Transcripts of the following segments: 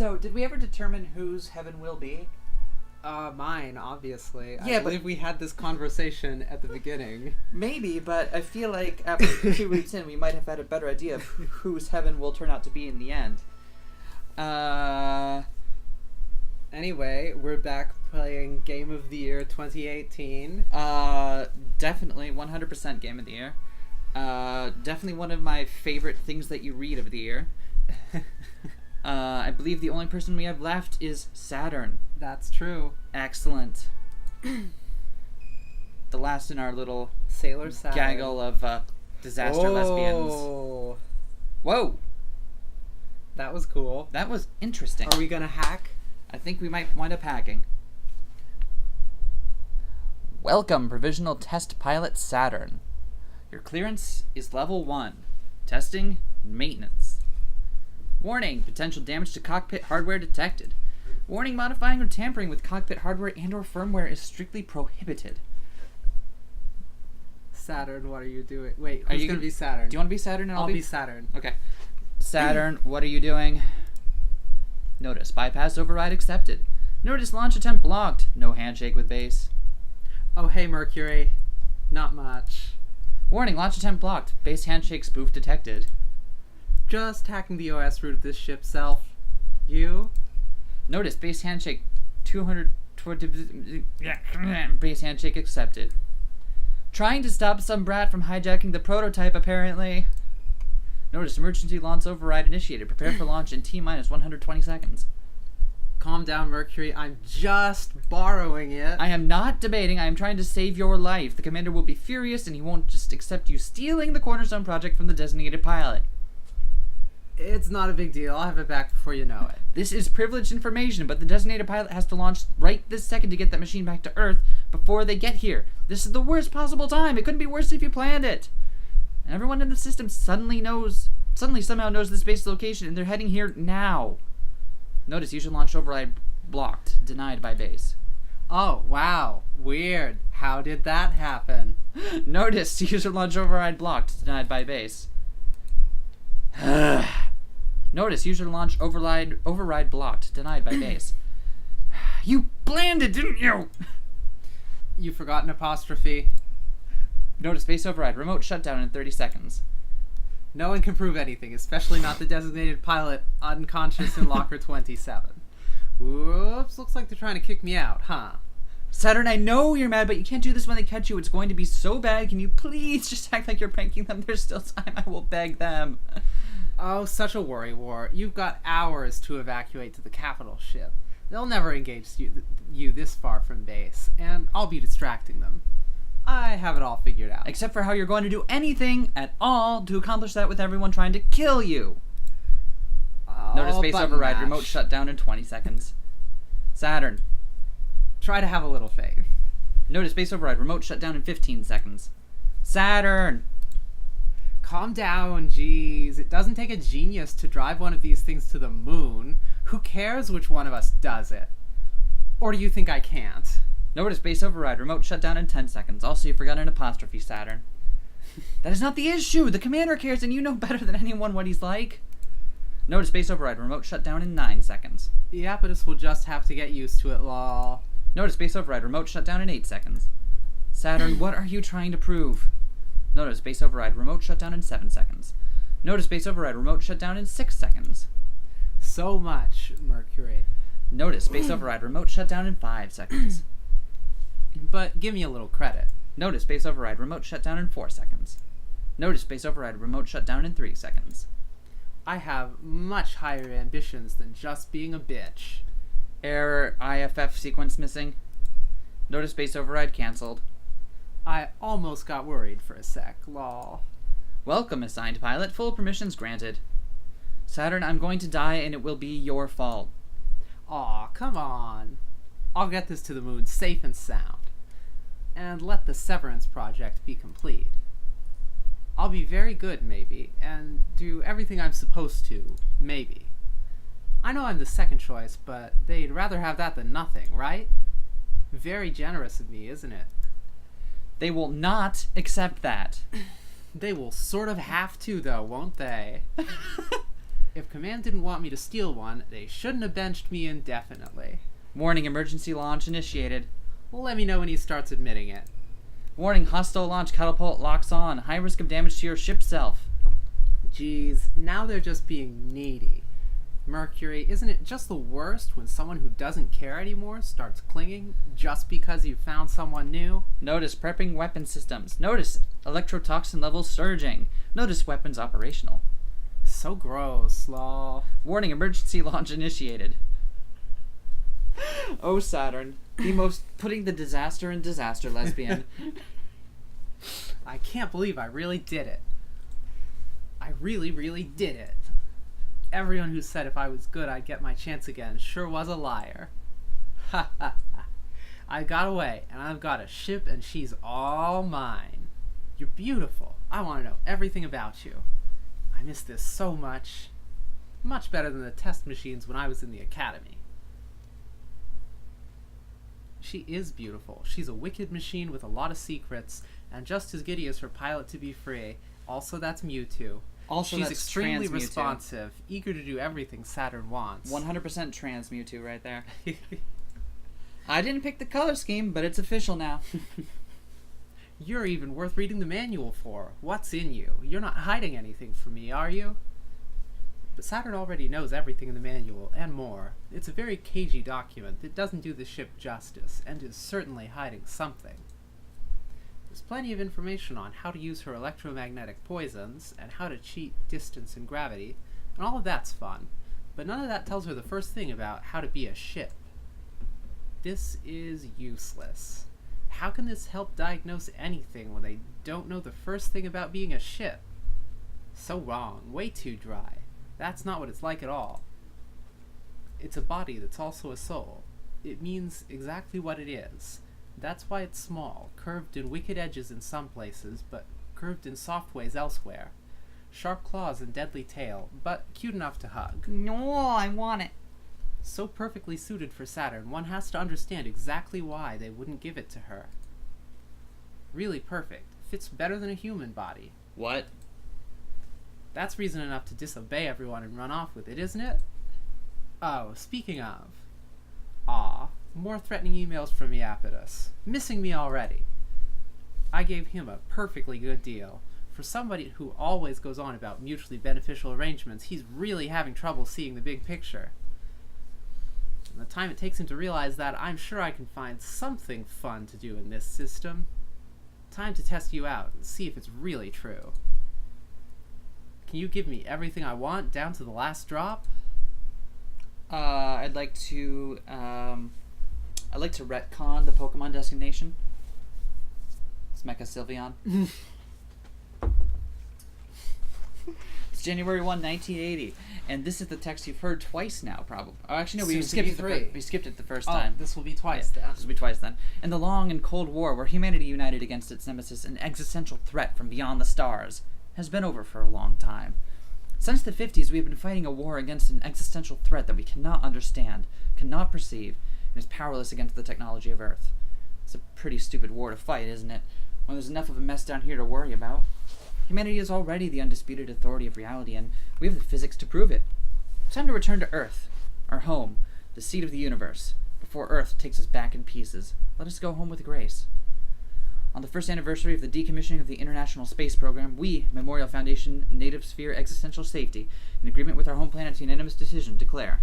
So, did we ever determine whose heaven will be? Mine, obviously. Yeah, I believe we had this conversation at the beginning. Maybe, but I feel like after 2 weeks in, we might have had a better idea of whose heaven will turn out to be in the end. Anyway, we're back playing Game of the Year 2018. Definitely 100% Game of the Year. Definitely one of my favorite things that you read of the year. I believe the only person we have left is Saturn. That's true. Excellent. The last in our little Sailor Saturn. gaggle of disaster lesbians. Whoa! That was cool. That was interesting. Are we gonna hack? I think we might wind up hacking. Welcome, Provisional Test Pilot Saturn. Your clearance is level 1. Testing, maintenance. Warning, potential damage to cockpit hardware detected. Warning, modifying or tampering with cockpit hardware and or firmware is strictly prohibited. Saturn, what are you doing? Wait, Are who's you gonna gonna- be Saturn? Do you want to be Saturn and I'll be Saturn. Okay. Saturn, what are you doing? Notice, bypass override accepted. Notice, launch attempt blocked. No handshake with base. Oh, hey, Mercury. Not much. Warning, launch attempt blocked. Base handshake spoof detected. Just hacking the OS root of this ship, Self. You? Notice, base handshake 220... Base handshake accepted. Trying to stop some brat from hijacking the prototype, apparently. Notice, emergency launch override initiated. Prepare for launch in T-minus 120 seconds. Calm down, Mercury. I'm just borrowing it. I am not debating. I am trying to save your life. The commander will be furious, and he won't just accept you stealing the Cornerstone project from the designated pilot. It's not a big deal. I'll have it back before you know it. This is privileged information, but the designated pilot has to launch right this second to get that machine back to Earth before they get here. This is the worst possible time. It couldn't be worse if you planned it. And everyone in the system suddenly somehow knows this base location, and they're heading here now. Notice, user launch override blocked. Denied by base. Oh, wow. Weird. How did that happen? Notice, user launch override blocked. Denied by base. Notice, user launch override blocked. Denied by base. You planned it, didn't you? You forgot an apostrophe. Notice, base override. Remote shutdown in 30 seconds. No one can prove anything, especially not the designated pilot unconscious in locker 27. Whoops, looks like they're trying to kick me out, huh? Saturn, I know you're mad, but you can't do this when they catch you. It's going to be so bad. Can you please just act like you're pranking them? There's still time. I will beg them. Oh, such a worry war. You've got hours to evacuate to the capital ship. They'll never engage you this far from base, and I'll be distracting them. I have it all figured out. Except for how you're going to do anything at all to accomplish that with everyone trying to kill you. Notice base override. Remote shutdown in 20 seconds. Saturn. Try to have a little faith. Notice base override. Remote shutdown in 15 seconds. Saturn. Calm down, jeez. It doesn't take a genius to drive one of these things to the moon. Who cares which one of us does it? Or do you think I can't? Notice base override. Remote shutdown in 10 seconds. Also, you forgot an apostrophe, Saturn. That is not the issue. The commander cares, and you know better than anyone what he's like. Notice base override. Remote shutdown in 9 seconds. Iapetus will just have to get used to it, lol. Notice base override. Remote shutdown in 8 seconds. Saturn, what are you trying to prove? Notice base override. Remote shutdown in 7 seconds. Notice base override. Remote shutdown in 6 seconds. So much, Mercury. Notice base override. Remote shutdown in 5 seconds. But give me a little credit. Notice base override. Remote shutdown in 4 seconds. Notice base override. Remote shutdown in 3 seconds. I have much higher ambitions than just being a bitch. Error. IFF sequence missing. Notice base override cancelled. I almost got worried for a sec, lol. Welcome, assigned pilot. Full permissions granted. Saturn, I'm going to die, and it will be your fault. Aw, come on. I'll get this to the moon safe and sound. And let the Severance project be complete. I'll be very good, maybe, and do everything I'm supposed to, maybe. I know I'm the second choice, but they'd rather have that than nothing, right? Very generous of me, isn't it? They will not accept that. They will sort of have to, though, won't they? If Command didn't want me to steal one, they shouldn't have benched me indefinitely. Warning, emergency launch initiated. Well, let me know when he starts admitting it. Warning, hostile launch catapult locks on. High risk of damage to your ship self. Geez, now they're just being needy. Mercury, isn't it just the worst when someone who doesn't care anymore starts clinging just because you found someone new? Notice prepping weapon systems. Notice electrotoxin levels surging. Notice weapons operational. So gross, lol. Warning, emergency launch initiated. Oh, Saturn. The most putting the disaster in disaster lesbian. I can't believe I really did it. I really, really did it. Everyone who said if I was good I'd get my chance again sure was a liar. Ha ha ha. I got away, and I've got a ship, and she's all mine. You're beautiful. I want to know everything about you. I miss this so much. Much better than the test machines when I was in the academy. She is beautiful. She's a wicked machine with a lot of secrets, and just as giddy as her pilot to be free. Also, that's Mewtwo. Also, she's that's extremely trans Mewtwo. responsive, eager to do everything Saturn wants. 100% trans Mewtwo right there. I didn't pick the color scheme, but it's official now. You're even worth reading the manual for. What's in you? You're not hiding anything from me, are you? But Saturn already knows everything in the manual, and more. It's a very cagey document that doesn't do the ship justice, and is certainly hiding something. There's plenty of information on how to use her electromagnetic poisons, and how to cheat distance and gravity, and all of that's fun, but none of that tells her the first thing about how to be a ship. This is useless. How can this help diagnose anything when they don't know the first thing about being a ship? So wrong, way too dry. That's not what it's like at all. It's a body that's also a soul. It means exactly what it is. That's why it's small, curved in wicked edges in some places, but curved in soft ways elsewhere. Sharp claws and deadly tail, but cute enough to hug. No, I want it. So perfectly suited for Saturn, one has to understand exactly why they wouldn't give it to her. Really perfect. Fits better than a human body. What? That's reason enough to disobey everyone and run off with it, isn't it? Oh, speaking of. Aw, more threatening emails from Iapetus. Missing me already. I gave him a perfectly good deal. For somebody who always goes on about mutually beneficial arrangements, he's really having trouble seeing the big picture. And the time it takes him to realize that, I'm sure I can find something fun to do in this system. Time to test you out and see if it's really true. Can you give me everything I want, down to the last drop? I'd like to retcon the Pokemon designation. It's Mecha Sylveon. It's January 1, 1980, and this is the text you've heard twice now, probably. Oh, actually, no, we Soon to skipped be it. three. We skipped it the first time. This will be twice then. This will be twice then. In the long and cold war, where humanity united against its nemesis, an existential threat from beyond the stars, has been over for a long time. Since the 50s, we have been fighting a war against an existential threat that we cannot understand, cannot perceive, and is powerless against the technology of Earth. It's a pretty stupid war to fight, isn't it? When there's enough of a mess down here to worry about. Humanity is already the undisputed authority of reality, and we have the physics to prove it. It's time to return to Earth, our home, the seat of the universe. Before Earth takes us back in pieces, let us go home with grace. On the first anniversary of the decommissioning of the International Space Program, we, Memorial Foundation, Native Sphere Existential Safety, in agreement with our home planet's unanimous decision, declare,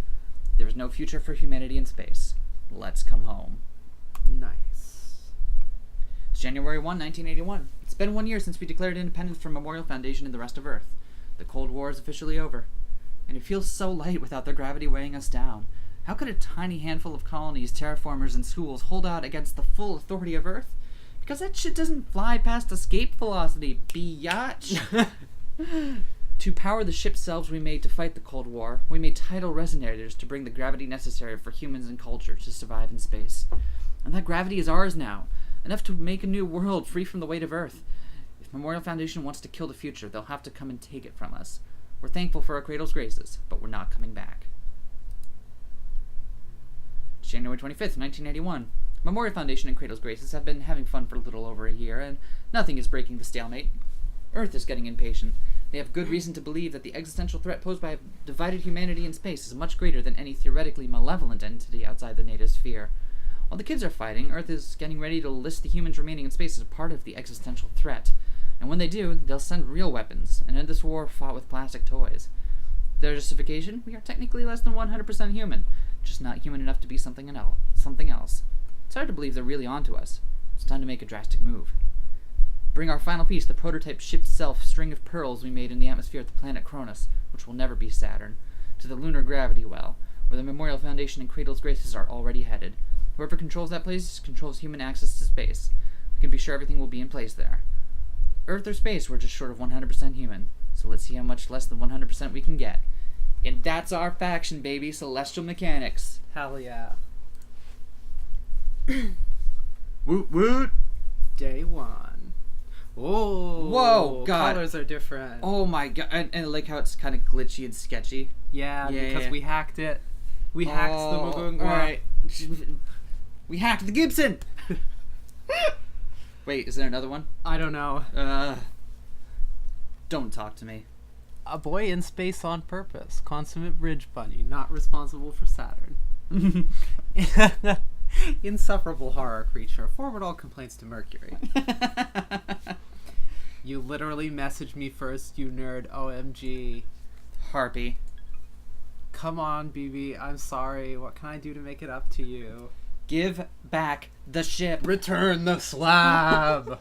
there is no future for humanity in space. Let's come home. Nice. It's January 1, 1981. It's been 1 year since we declared independence from Memorial Foundation and the rest of Earth. The Cold War is officially over. And it feels so light without the gravity weighing us down. How could a tiny handful of colonies, terraformers, and schools hold out against the full authority of Earth? Because that shit doesn't fly past escape velocity, biatch. To power the ship Selves we made to fight the Cold War, we made tidal resonators to bring the gravity necessary for humans and culture to survive in space. And that gravity is ours now, enough to make a new world free from the weight of Earth. If Memorial Foundation wants to kill the future, they'll have to come and take it from us. We're thankful for our cradle's graces, but we're not coming back. It's January 25th, 1981. Memorial Foundation and Cradle's Graces have been having fun for a little over a year, and nothing is breaking the stalemate. Earth is getting impatient. They have good reason to believe that the existential threat posed by divided humanity in space is much greater than any theoretically malevolent entity outside the native sphere. While the kids are fighting, Earth is getting ready to list the humans remaining in space as a part of the existential threat. And when they do, they'll send real weapons and end this war fought with plastic toys. Their justification? We are technically less than 100% human, just not human enough to be something else. It's hard to believe they're really onto us. It's time to make a drastic move. Bring our final piece, the prototype ship Self string of pearls we made in the atmosphere of the planet Cronus, which will never be Saturn, to the lunar gravity well, where the Memorial Foundation and Cradle's Graces are already headed. Whoever controls that place controls human access to space. We can be sure everything will be in place there. Earth or space, we're just short of 100% human, so let's see how much less than 100% we can get. And that's our faction, baby, Celestial Mechanics. Hell yeah. Woot woot! Day 1. Oh, whoa, God. Colors are different. Oh my god, and I like how it's kind of glitchy and sketchy. Yeah, because we hacked it. We hacked the Mugunga. Alright. We hacked the Gibson! Wait, is there another one? I don't know. Don't talk to me. A boy in space on purpose. Consummate bridge bunny, not responsible for Saturn. Insufferable horror creature. Forward all complaints to Mercury. You literally messaged me first, you nerd. OMG. Harpy. Come on, BB. I'm sorry. What can I do to make it up to you? Give back the ship. Return the slab.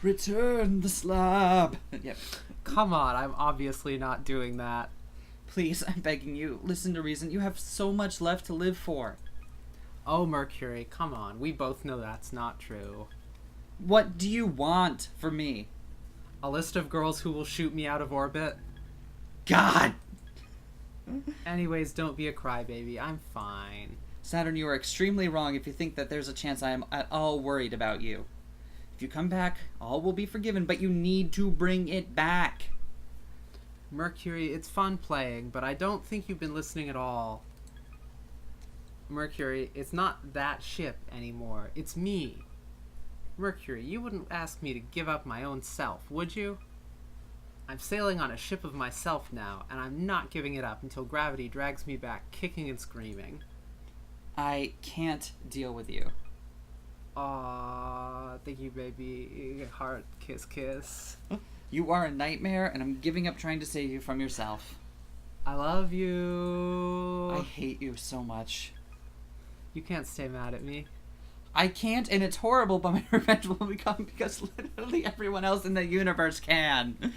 Return the slab. Yep. Come on, I'm obviously not doing that. Please, I'm begging you, listen to reason. You have so much left to live for. Oh, Mercury, come on. We both know that's not true. What do you want for me? A list of girls who will shoot me out of orbit? God! Anyways, don't be a crybaby. I'm fine. Saturn, you are extremely wrong if you think that there's a chance I am at all worried about you. If you come back, all will be forgiven, but you need to bring it back. Mercury, it's fun playing, but I don't think you've been listening at all. Mercury, it's not that ship anymore. It's me. Mercury, you wouldn't ask me to give up my own self, would you? I'm sailing on a ship of myself now, and I'm not giving it up until gravity drags me back, kicking and screaming. I can't deal with you. Aww, thank you, baby. Heart, kiss, kiss. You are a nightmare, and I'm giving up trying to save you from yourself. I love you. I hate you so much. You can't stay mad at me. I can't, and it's horrible, but my revenge will become because literally everyone else in the universe can.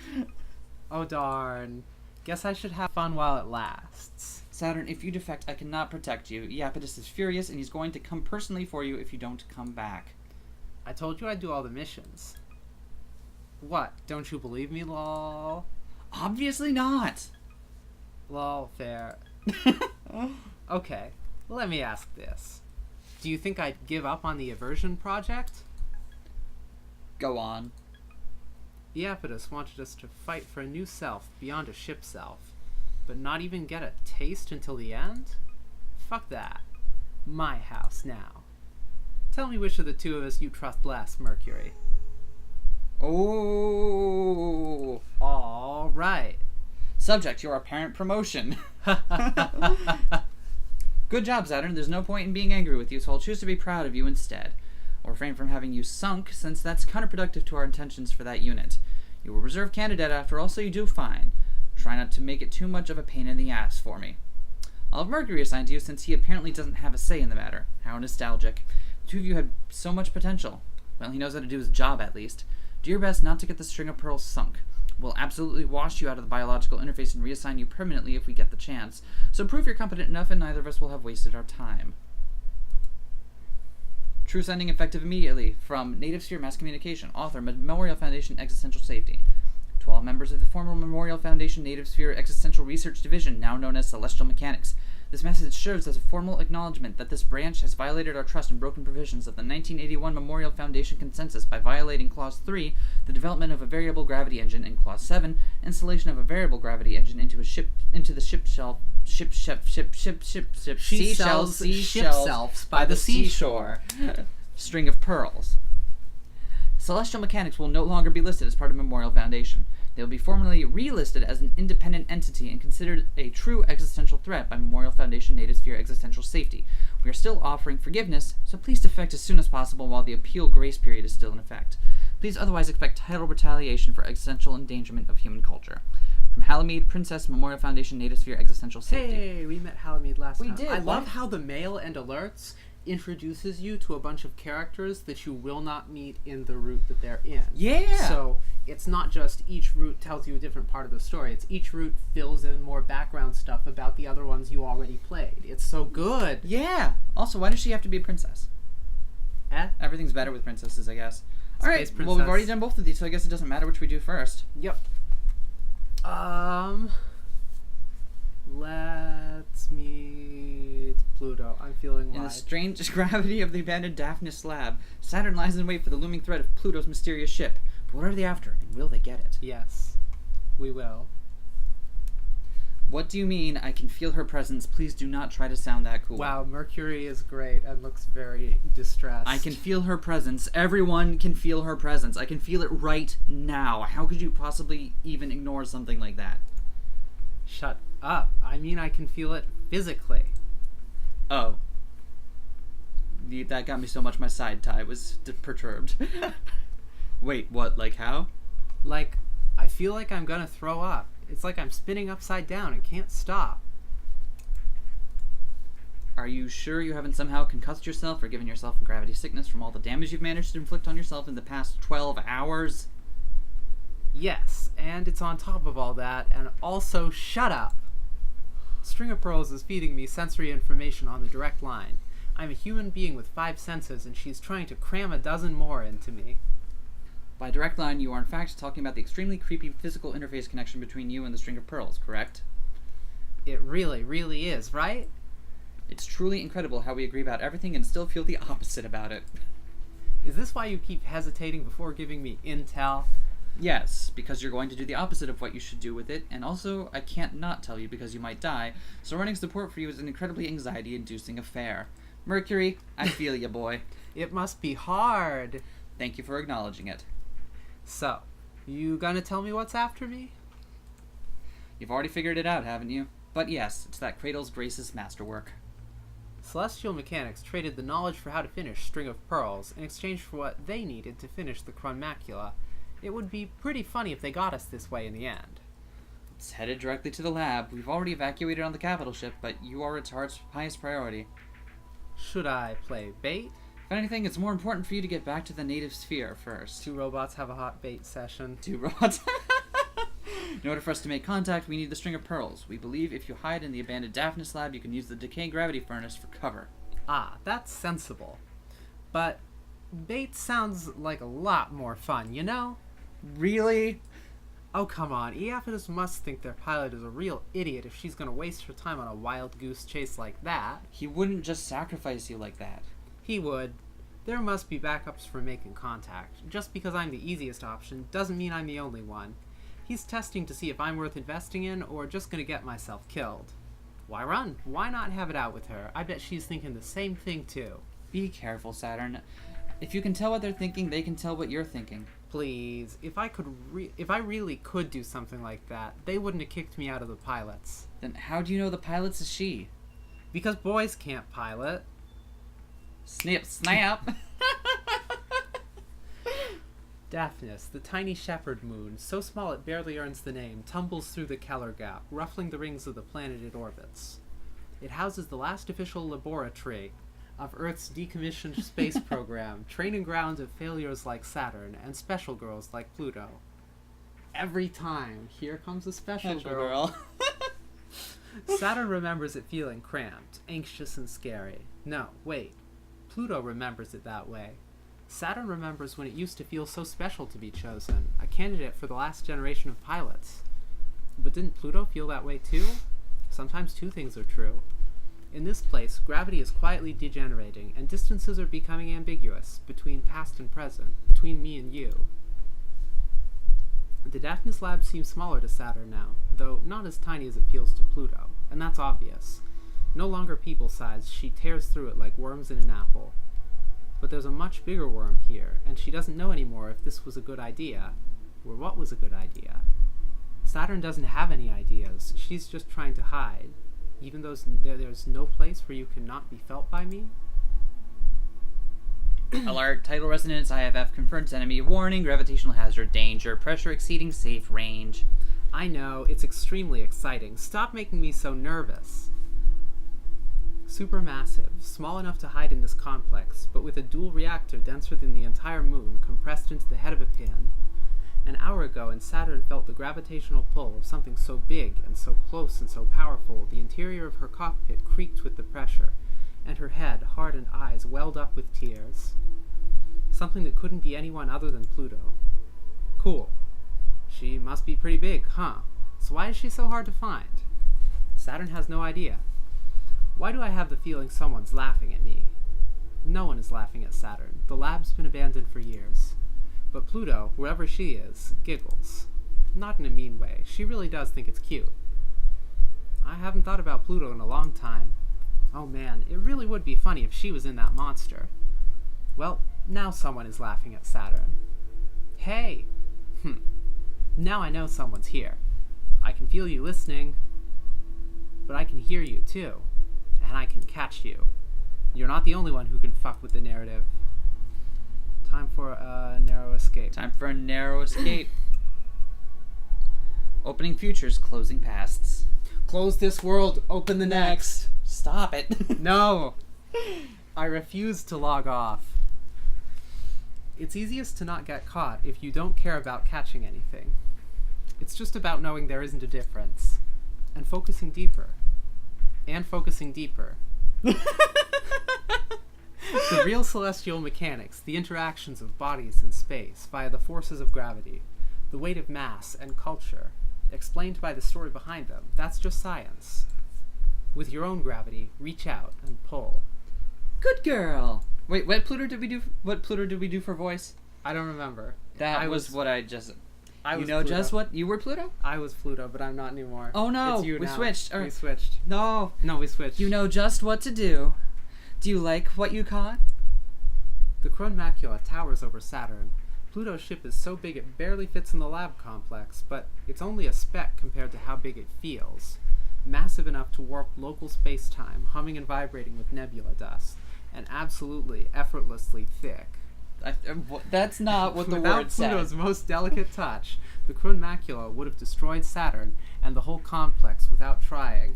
Oh, darn. Guess I should have fun while it lasts. Saturn, if you defect, I cannot protect you. Iapetus is furious, and he's going to come personally for you if you don't come back. I told you I'd do all the missions. What? Don't you believe me, lol? Obviously not. Lol, fair. Okay, let me ask this. Do you think I'd give up on the Aversion project? Go on. Iapetus wanted us to fight for a new self beyond a ship self, but not even get a taste until the end? Fuck that. My house now. Tell me which of the two of us you trust less, Mercury. Oh. All right. Subject, your apparent promotion. Good job, Saturn. There's no point in being angry with you, so I'll choose to be proud of you instead. I'll refrain from having you sunk, since that's counterproductive to our intentions for that unit. You were reserve candidate after all, so you do fine. Try not to make it too much of a pain in the ass for me. I'll have Mercury assigned to you, since he apparently doesn't have a say in the matter. How nostalgic. The two of you had so much potential. Well, he knows how to do his job, at least. Do your best not to get the string of pearls sunk. We'll absolutely wash you out of the biological interface and reassign you permanently if we get the chance. So prove you're competent enough and neither of us will have wasted our time. True sending effective immediately. From Native Sphere Mass Communication. Author, Memorial Foundation Existential Safety. To all members of the former Memorial Foundation Native Sphere Existential Research Division, now known as Celestial Mechanics. This message serves as a formal acknowledgement that this branch has violated our trust and broken provisions of the 1981 Memorial Foundation Consensus by violating Clause 3, the development of a variable gravity engine, and Clause 7, installation of a variable gravity engine into the ship selves by the seashore. String of pearls. Celestial Mechanics will no longer be listed as part of Memorial Foundation. They will be formally relisted as an independent entity and considered a true existential threat by Memorial Foundation Native Sphere Existential Safety. We are still offering forgiveness, so please defect as soon as possible while the appeal grace period is still in effect. Please otherwise expect title retaliation for existential endangerment of human culture. From Halamede, Princess, Memorial Foundation Native Sphere Existential Safety. Hey, we met Halamede last time. We did. I What? love how the mail and alerts introduces you to a bunch of characters that you will not meet in the route that they're in. Yeah! So it's not just each route tells you a different part of the story. It's each route fills in more background stuff about the other ones you already played. It's so good. Yeah! Also, why does she have to be a princess? Everything's better with princesses, I guess. Alright, Space well, we've princess. already done both of these, so I guess it doesn't matter which we do first. Yep. Let's meet Pluto. I'm feeling In the wide. strange gravity of the abandoned Daphnis lab, Saturn lies in wait for the looming threat of Pluto's mysterious ship. But what are they after, and will they get it? Yes, we will. What do you mean, I can feel her presence? Please do not try to sound that cool. Wow, Mercury is great and looks very distressed. I can feel her presence. Everyone can feel her presence. I can feel it right now. How could you possibly even ignore something like that? Shut up. I mean, I can feel it physically. Oh. That got me so much my side tie was perturbed. Wait, what? Like how? Like, I feel like I'm gonna throw up. It's like I'm spinning upside down and can't stop. Are you sure you haven't somehow concussed yourself or given yourself a gravity sickness from all the damage you've managed to inflict on yourself in the past 12 hours? Yes, and it's on top of all that, and also shut up. String of Pearls is feeding me sensory information on the direct line. I'm a human being with 5 senses, and she's trying to cram a dozen more into me. By direct line, you are in fact talking about the extremely creepy physical interface connection between you and the string of pearls, correct? It really, really is, right? It's truly incredible how we agree about everything and still feel the opposite about it. Is this why you keep hesitating before giving me intel? Yes, because you're going to do the opposite of what you should do with it, and also, I can't not tell you because you might die, so running support for you is an incredibly anxiety-inducing affair. Mercury, I feel ya, boy. It must be hard. Thank you for acknowledging it. So, you gonna tell me what's after me? You've already figured it out, haven't you? But yes, it's that Cradle's Grace's masterwork. Celestial Mechanics traded the knowledge for how to finish String of Pearls in exchange for what they needed to finish the Chronmacula. It would be pretty funny if they got us this way in the end. It's headed directly to the lab. We've already evacuated on the capital ship, but you are its highest priority. Should I play bait? If anything, it's more important for you to get back to the native sphere first. 2 robots have a hot bait session. 2 robots. In order for us to make contact, we need the string of pearls. We believe if you hide in the abandoned Daphnis lab, you can use the decaying gravity furnace for cover. Ah, that's sensible. But bait sounds like a lot more fun, you know? Really? Oh, come on. EFIDs must think their pilot is a real idiot if she's gonna waste her time on a wild goose chase like that. He wouldn't just sacrifice you like that. He would. There must be backups for making contact. Just because I'm the easiest option doesn't mean I'm the only one. He's testing to see if I'm worth investing in or just gonna get myself killed. Why run? Why not have it out with her? I bet she's thinking the same thing too. Be careful, Saturn. If you can tell what they're thinking, they can tell what you're thinking. Please, if I really could do something like that, they wouldn't have kicked me out of the pilots. Then how do you know the pilot's a she? Because boys can't pilot. Snip, snap! Daphnis, the tiny shepherd moon, so small it barely earns the name, tumbles through the Keller Gap, ruffling the rings of the planet it orbits. It houses the last official laboratory of Earth's decommissioned space program, training grounds of failures like Saturn, and special girls like Pluto. Every time, here comes a special girl. Saturn remembers it feeling cramped, anxious, and scary. No, wait. Pluto remembers it that way. Saturn remembers when it used to feel so special to be chosen, a candidate for the last generation of pilots. But didn't Pluto feel that way too? Sometimes 2 things are true. In this place, gravity is quietly degenerating, and distances are becoming ambiguous, between past and present, between me and you. The Daphnis lab seems smaller to Saturn now, though not as tiny as it feels to Pluto, and that's obvious. No longer people-sized, she tears through it like worms in an apple. But there's a much bigger worm here, and she doesn't know anymore if this was a good idea, or what was a good idea. Saturn doesn't have any ideas. She's just trying to hide. Even though there's no place where you cannot be felt by me? Alert, tidal resonance, IFF confirms enemy. Warning, gravitational hazard, danger, pressure exceeding safe range. I know, it's extremely exciting. Stop making me so nervous. Supermassive, small enough to hide in this complex, but with a dual reactor denser than the entire moon compressed into the head of a pin. An hour ago, and Saturn felt the gravitational pull of something so big and so close and so powerful, the interior of her cockpit creaked with the pressure, and her head, heart, and eyes welled up with tears. Something that couldn't be anyone other than Pluto. Cool. She must be pretty big, huh? So why is she so hard to find? Saturn has no idea. Why do I have the feeling someone's laughing at me? No one is laughing at Saturn. The lab's been abandoned for years. But Pluto, wherever she is, giggles. Not in a mean way. She really does think it's cute. I haven't thought about Pluto in a long time. Oh man, it really would be funny if she was in that monster. Well, now someone is laughing at Saturn. Hey! Now I know someone's here. I can feel you listening. But I can hear you, too. And I can catch you. You're not the only one who can fuck with the narrative. Time for a narrow escape. Time for a narrow escape. Opening futures, closing pasts. Close this world, open the next. Stop it. No! I refuse to log off. It's easiest to not get caught if you don't care about catching anything. It's just about knowing there isn't a difference. And focusing deeper. And focusing deeper. The real celestial mechanics, the interactions of bodies in space via the forces of gravity, the weight of mass and culture, explained by the story behind them, that's just science. With your own gravity, reach out and pull. Good girl. Wait, what Pluto did we do? What Pluto did we do for voice? I don't remember. That was what I just. I You was know Pluto. just what? You were Pluto? I was Pluto, but I'm not anymore. Oh no, It's you we now. switched. We switched. No, No, we switched. you know just what to do. Do you like what you caught? The Crone Macula towers over Saturn. Pluto's ship is so big it barely fits in the lab complex, but it's only a speck compared to how big it feels. Massive enough to warp local space-time, humming and vibrating with nebula dust, and absolutely, effortlessly thick. That's not what the Without word said. Pluto's most delicate touch, the Crone Macula would have destroyed Saturn and the whole complex without trying.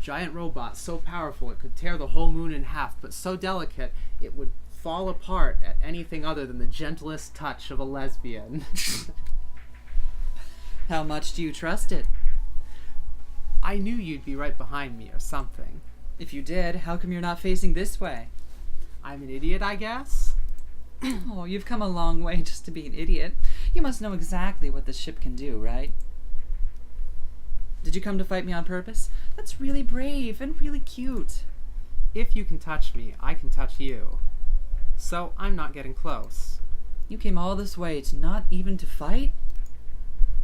Giant robot so powerful it could tear the whole moon in half, but so delicate it would fall apart at anything other than the gentlest touch of a lesbian. How much do you trust it? I knew you'd be right behind me or something. If you did, how come you're not facing this way? I'm an idiot, I guess? Oh, you've come a long way just to be an idiot. You must know exactly what this ship can do, right? Did you come to fight me on purpose? That's really brave and really cute. If you can touch me, I can touch you. So I'm not getting close. You came all this way to not even to fight?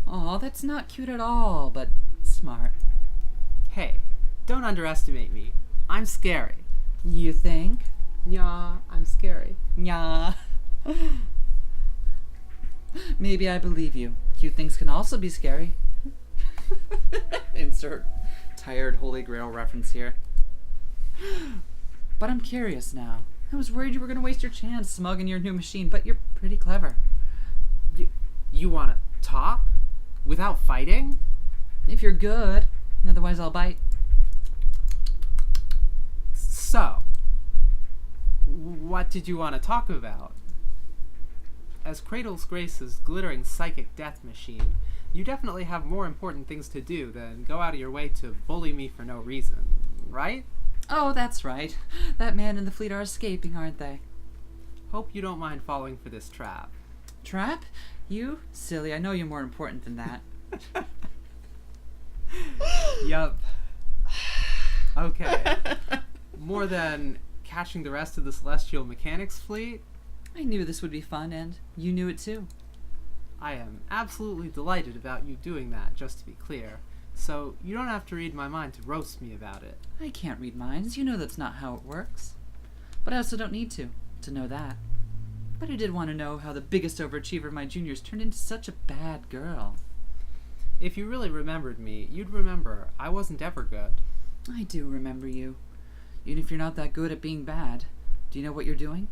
Aw, that's not cute at all, but smart. Hey, don't underestimate me. I'm scary. You think? Yeah, I'm scary. Nya. Maybe I believe you. Cute things can also be scary. Insert tired Holy Grail reference here. But I'm curious now. I was worried you were going to waste your chance smugging your new machine, but you're pretty clever. You want to talk? Without fighting? If you're good. Otherwise I'll bite. So, what did you want to talk about? As Cradle's Grace's glittering psychic death machine, you definitely have more important things to do than go out of your way to bully me for no reason, right? Oh, that's right. That man and the fleet are escaping, aren't they? Hope you don't mind falling for this trap. Trap? You? Silly, I know you're more important than that. Yup. Okay. More than catching the rest of the Celestial Mechanics fleet? I knew this would be fun, and you knew it too. I am absolutely delighted about you doing that, just to be clear. So you don't have to read my mind to roast me about it. I can't read minds. You know that's not how it works. But I also don't need to know that. But I did want to know how the biggest overachiever of my juniors turned into such a bad girl. If you really remembered me, you'd remember I wasn't ever good. I do remember you. Even if you're not that good at being bad. Do you know what you're doing?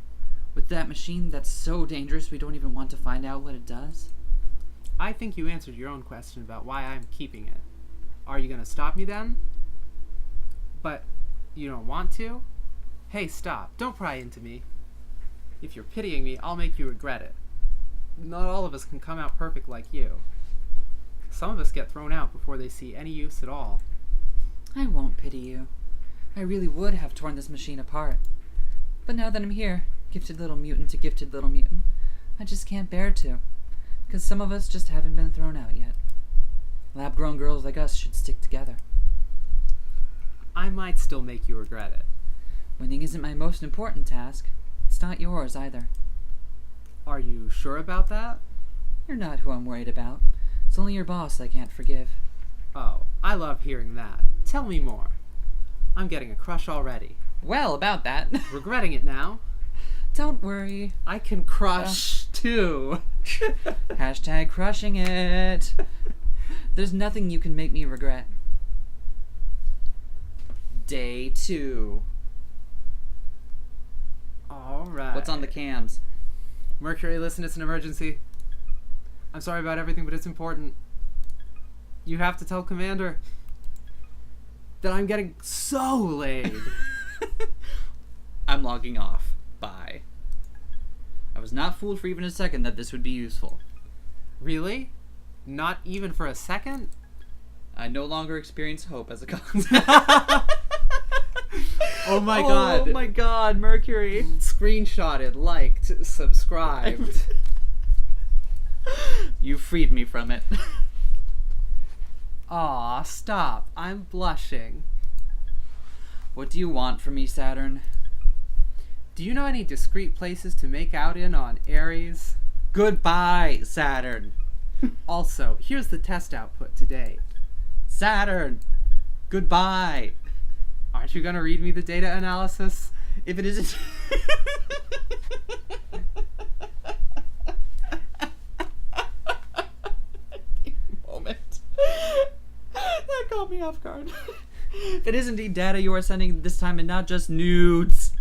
With that machine that's so dangerous we don't even want to find out what it does? I think you answered your own question about why I'm keeping it. Are you going to stop me then? But you don't want to? Hey, stop. Don't pry into me. If you're pitying me, I'll make you regret it. Not all of us can come out perfect like you. Some of us get thrown out before they see any use at all. I won't pity you. I really would have torn this machine apart. But now that I'm here, gifted little mutant to gifted little mutant, I just can't bear to. Because some of us just haven't been thrown out yet. Lab-grown girls like us should stick together. I might still make you regret it. Winning isn't my most important task. It's not yours either. Are you sure about that? You're not who I'm worried about. It's only your boss I can't forgive. Oh, I love hearing that. Tell me more. I'm getting a crush already. Well, about that. Regretting it now. Don't worry. I can crush too. Hashtag crushing it. There's nothing you can make me regret. Day 2. Alright. What's on the cams? Mercury, listen, it's an emergency. I'm sorry about everything, but it's important. You have to tell Commander that I'm getting so laid. I'm logging off. Bye. I was not fooled for even a second that this would be useful. Really? Not even for a second? I no longer experience hope as a consequence. Oh my god. Oh my god, Mercury. Screenshotted, liked, subscribed. You freed me from it. Aw, stop. I'm blushing. What do you want from me, Saturn? Do you know any discreet places to make out in on Aries? Goodbye, Saturn. Also, here's the test output today. Saturn. Goodbye. Aren't you gonna read me the data analysis? If it isn't... Moment. That caught me off guard. If it is indeed data you are sending this time and not just nudes.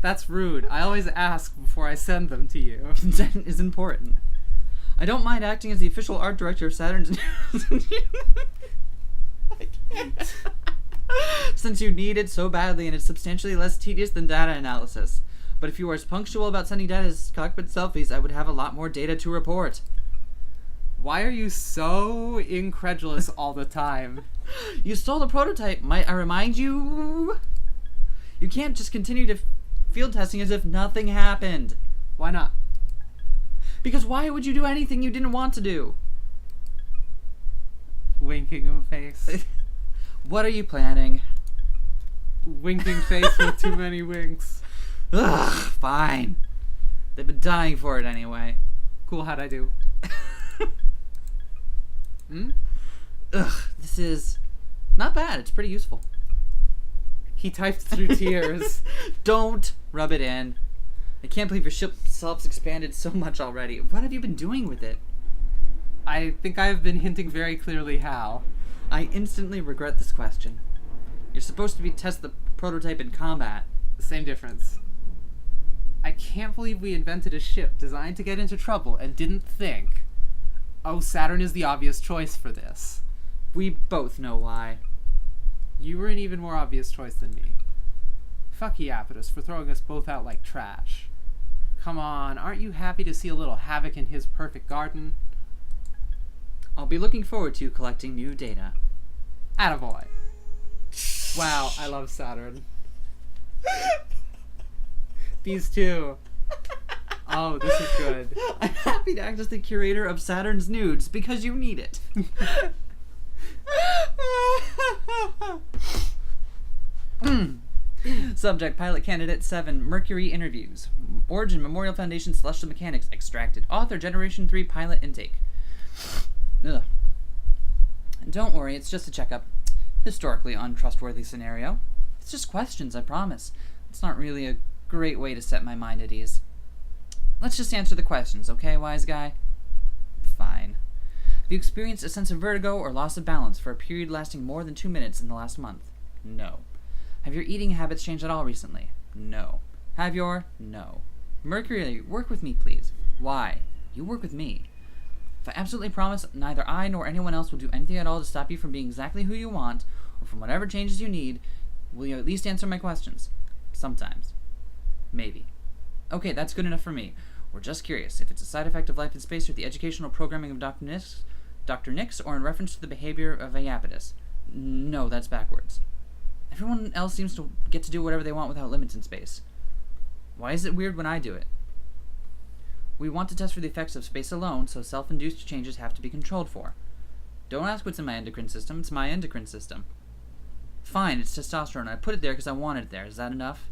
That's rude. I always ask before I send them to you. Consent is important. I don't mind acting as the official art director of Saturn's news. I can't. Since you need it so badly and it's substantially less tedious than data analysis. But if you were as punctual about sending data as cockpit selfies, I would have a lot more data to report. Why are you so incredulous all the time? You stole the prototype, might I remind you? You can't just continue to field testing as if nothing happened. Why not? Because why would you do anything you didn't want to do? Winking of face. What are you planning? Winking face with too many winks. Ugh, fine. They've been dying for it anyway. Cool, how'd I do? Ugh, this is not bad. It's pretty useful. He typed through tears. Don't rub it in. I can't believe your ship self's expanded so much already. What have you been doing with it? I think I've been hinting very clearly how. I instantly regret this question. You're supposed to test the prototype in combat. Same difference. I can't believe we invented a ship designed to get into trouble and didn't think, oh, Saturn is the obvious choice for this. We both know why. You were an even more obvious choice than me. Fuck Iapetus for throwing us both out like trash. Come on, aren't you happy to see a little havoc in his perfect garden? I'll be looking forward to collecting new data. Attaboy. Wow, I love Saturn. These two. Oh, this is good. I'm happy to act as the curator of Saturn's nudes because you need it. Subject, pilot candidate 7, Mercury interviews. Origin, Memorial Foundation, Celestial Mechanics, extracted. Author, Generation 3 pilot intake. Ugh. Don't worry, it's just a checkup. Historically untrustworthy scenario. It's just questions, I promise. It's not really a great way to set my mind at ease. Let's just answer the questions, okay, wise guy? Fine. Have you experienced a sense of vertigo or loss of balance for a period lasting more than 2 minutes in the last month? No. Have your eating habits changed at all recently? No. Have your? No. Mercury, work with me, please. Why? You work with me. If I absolutely promise neither I nor anyone else will do anything at all to stop you from being exactly who you want, or from whatever changes you need, will you at least answer my questions? Sometimes. Maybe. Okay, that's good enough for me. We're just curious if it's a side effect of life in space or the educational programming of Dr. Nix, or in reference to the behavior of Iapetus. No, that's backwards. Everyone else seems to get to do whatever they want without limits in space. Why is it weird when I do it? We want to test for the effects of space alone, so self-induced changes have to be controlled for. Don't ask what's in my endocrine system, it's my endocrine system. Fine, it's testosterone. I put it there because I wanted it there. Is that enough?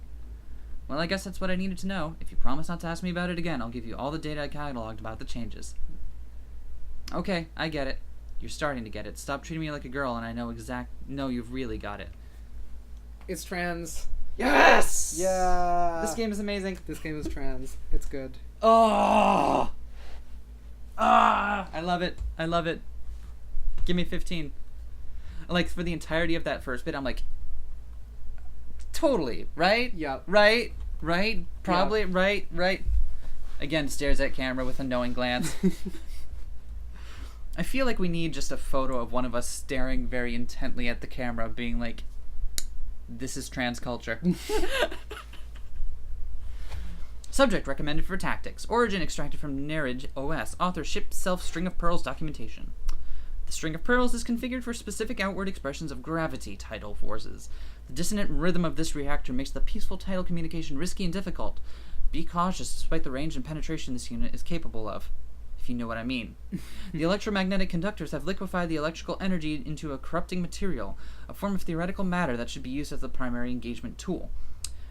Well, I guess that's what I needed to know. If you promise not to ask me about it again, I'll give you all the data I cataloged about the changes. Okay, I get it. You're starting to get it. Stop treating me like a girl, and I know you've really got it. It's trans. Yes! Yeah. This game is amazing. This game is trans. It's good. Oh! I love it. I love it. Give me 15. Like, for the entirety of that first bit, I'm like, totally, right? Yep. Right? Probably, Yep. right. Again, stares at camera with a knowing glance. I feel like we need just a photo of one of us staring very intently at the camera, being like, this is trans culture. Subject recommended for tactics. Origin extracted from Nereid OS. Author ship self string of pearls documentation. The string of pearls is configured for specific outward expressions of gravity tidal forces. The dissonant rhythm of this reactor makes the peaceful tidal communication risky and difficult. Be cautious despite the range and penetration this unit is capable of, if you know what I mean. The electromagnetic conductors have liquefied the electrical energy into a corrupting material, a form of theoretical matter that should be used as the primary engagement tool.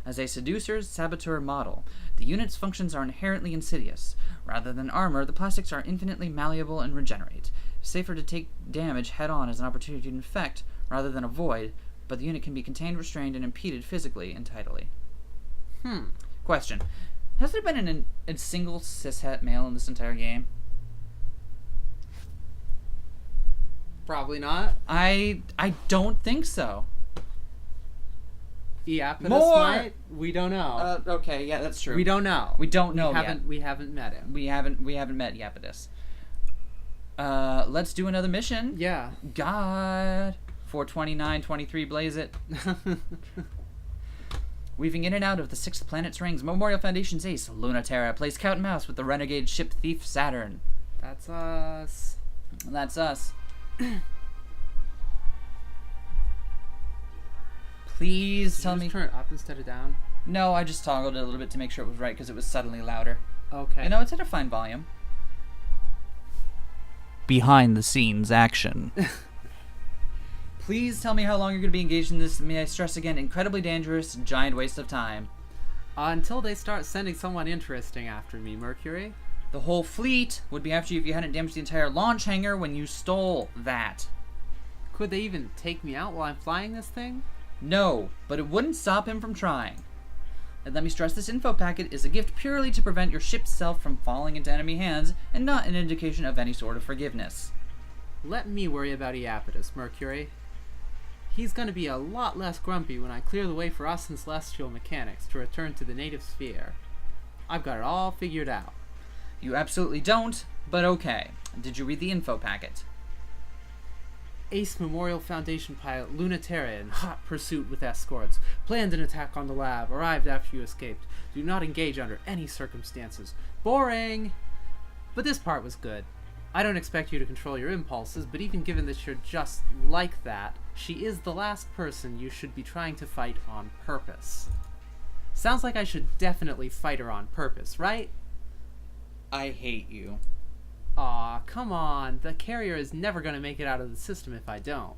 As a seducer-saboteur model, the unit's functions are inherently insidious. Rather than armor, the plastics are infinitely malleable and regenerate. Safer to take damage head-on as an opportunity to infect, rather than avoid, but the unit can be contained, restrained, and impeded physically and tidally. Question. Has there been a single cishet male in this entire game? Probably not. I don't think so. Iapetus More! might? We don't know. Okay, yeah, that's true. We don't know. We don't know yet. We haven't met him. We haven't met Iapetus. Let's do another mission. Yeah. God. 429-23, blaze it. Weaving in and out of the sixth planet's rings, Memorial Foundation's ace, Lunaterra, plays cat and mouse with the renegade ship thief Saturn. That's us. That's us. Please tell me. Turn it up instead of down. No, I just toggled it a little bit to make sure it was right because it was suddenly louder. Okay. You know, it's at a fine volume. Behind the scenes action. Please tell me how long you're going to be engaged in this. May I stress again, incredibly dangerous, giant waste of time. Until they start sending someone interesting after me, Mercury. The whole fleet would be after you if you hadn't damaged the entire launch hangar when you stole that. Could they even take me out while I'm flying this thing? No, but it wouldn't stop him from trying. And let me stress, this info packet is a gift purely to prevent your ship's self from falling into enemy hands, and not an indication of any sort of forgiveness. Let me worry about Iapetus, Mercury. He's gonna be a lot less grumpy when I clear the way for us and celestial mechanics to return to the native sphere. I've got it all figured out. You absolutely don't, but okay. Did you read the info packet? Ace Memorial Foundation pilot Lunaterra in hot pursuit with escorts. Planned an attack on the lab. Arrived after you escaped. Do not engage under any circumstances. Boring! But this part was good. I don't expect you to control your impulses, but even given that you're just like that, she is the last person you should be trying to fight on purpose. Sounds like I should definitely fight her on purpose, right? I hate you. Aw, come on. The carrier is never going to make it out of the system if I don't.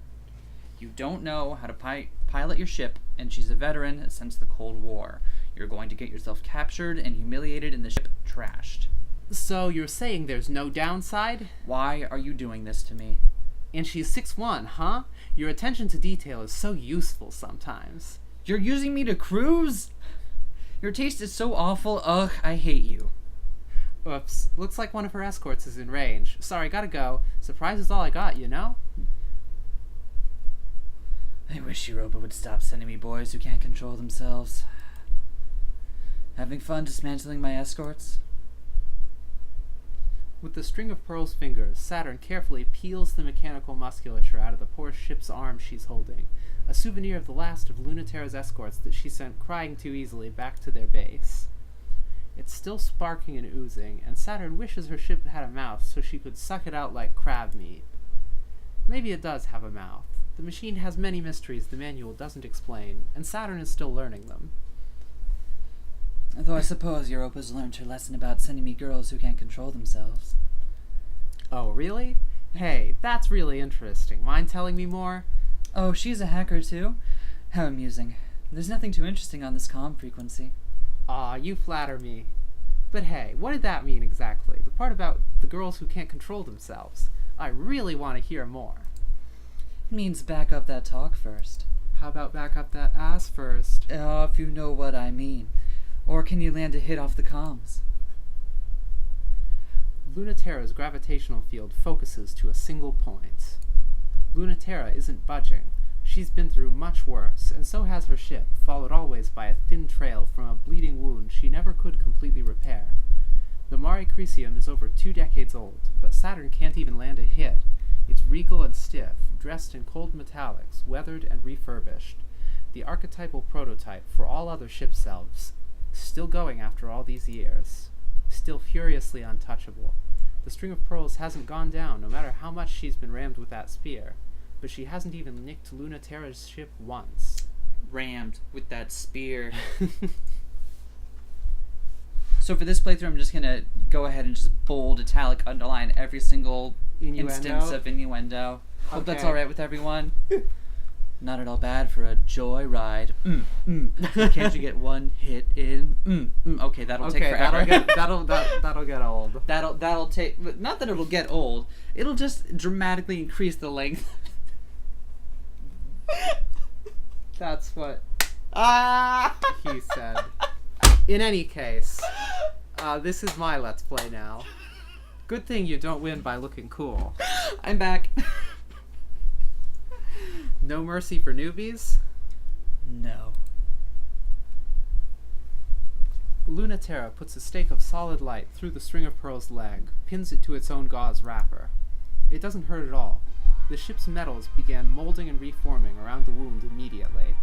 You don't know how to pilot your ship, and she's a veteran since the Cold War. You're going to get yourself captured and humiliated and the ship trashed. So you're saying there's no downside? Why are you doing this to me? And she's 6'1", huh? Your attention to detail is so useful sometimes. You're using me to cruise? Your taste is so awful. Ugh, I hate you. Oops, looks like one of her escorts is in range. Sorry, gotta go. Surprise is all I got, you know? I wish Europa would stop sending me boys who can't control themselves. Having fun dismantling my escorts? With the string of Pearl's fingers, Saturn carefully peels the mechanical musculature out of the poor ship's arm she's holding, a souvenir of the last of Lunaterra's escorts that she sent crying too easily back to their base. It's still sparking and oozing, and Saturn wishes her ship had a mouth so she could suck it out like crab meat. Maybe it does have a mouth. The machine has many mysteries the manual doesn't explain, and Saturn is still learning them. Though I suppose Europa's learned her lesson about sending me girls who can't control themselves. Oh, really? Hey, that's really interesting. Mind telling me more? Oh, she's a hacker too? How amusing. There's nothing too interesting on this comm frequency. Aw, you flatter me. But hey, what did that mean exactly? The part about the girls who can't control themselves. I really want to hear more. It means back up that talk first. How about back up that ass first? If you know what I mean. Or can you land a hit off the comms? Lunaterra's gravitational field focuses to a single point. Lunaterra isn't budging. She's been through much worse, and so has her ship, followed always by a thin trail from a bleeding wound she never could completely repair. The Mare Crisium is over 2 decades old, but Saturn can't even land a hit. It's regal and stiff, dressed in cold metallics, weathered and refurbished. The archetypal prototype for all other ship selves, still going after all these years. Still furiously untouchable. The string of pearls hasn't gone down, no matter how much she's been rammed with that spear. But she hasn't even nicked Lunaterra's ship once. Rammed with that spear. So for this playthrough, I'm just going to go ahead and just bold, italic, underline every single instance of innuendo. Hope that's alright with everyone. Not at all bad for a joy ride. Can't you get one hit in? Okay, that'll take forever. That'll get old. That'll take. Not that it'll get old. It'll just dramatically increase the length. That's what he said. In any case, this is my Let's Play now. Good thing you don't win by looking cool. I'm back. No mercy for newbies? No. Lunaterra puts a stake of solid light through the string of pearl's leg, pins it to its own gauze wrapper. It doesn't hurt at all. The ship's metals began molding and reforming around the wound immediately.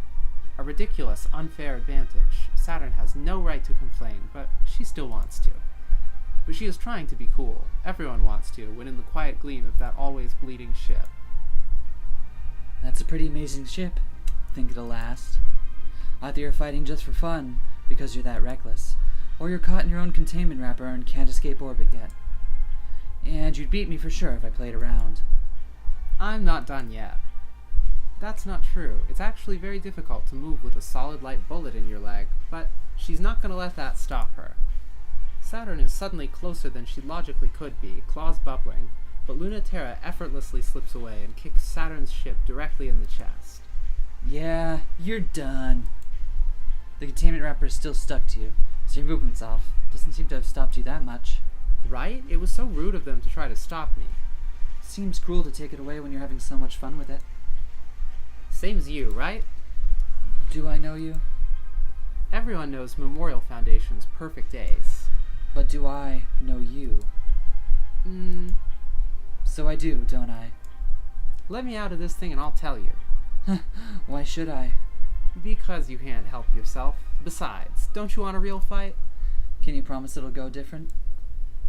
A ridiculous, unfair advantage. Saturn has no right to complain, but she still wants to. But she is trying to be cool. Everyone wants to, when in the quiet gleam of that always bleeding ship. That's a pretty amazing ship. Think it'll last? Either you're fighting just for fun, because you're that reckless, or you're caught in your own containment wrapper and can't escape orbit yet. And you'd beat me for sure if I played around. I'm not done yet. That's not true. It's actually very difficult to move with a solid light bullet in your leg, but she's not going to let that stop her. Saturn is suddenly closer than she logically could be, claws bubbling, but Lunaterra effortlessly slips away and kicks Saturn's ship directly in the chest. Yeah, you're done. The containment wrapper is still stuck to you, so your movement's off. Doesn't seem to have stopped you that much. Right? It was so rude of them to try to stop me. Seems cruel to take it away when you're having so much fun with it. Same as you, right? Do I know you? Everyone knows Memorial Foundation's perfect ace. But do I know you? So I do, don't I? Let me out of this thing and I'll tell you. Why should I? Because you can't help yourself. Besides, don't you want a real fight? Can you promise it'll go different?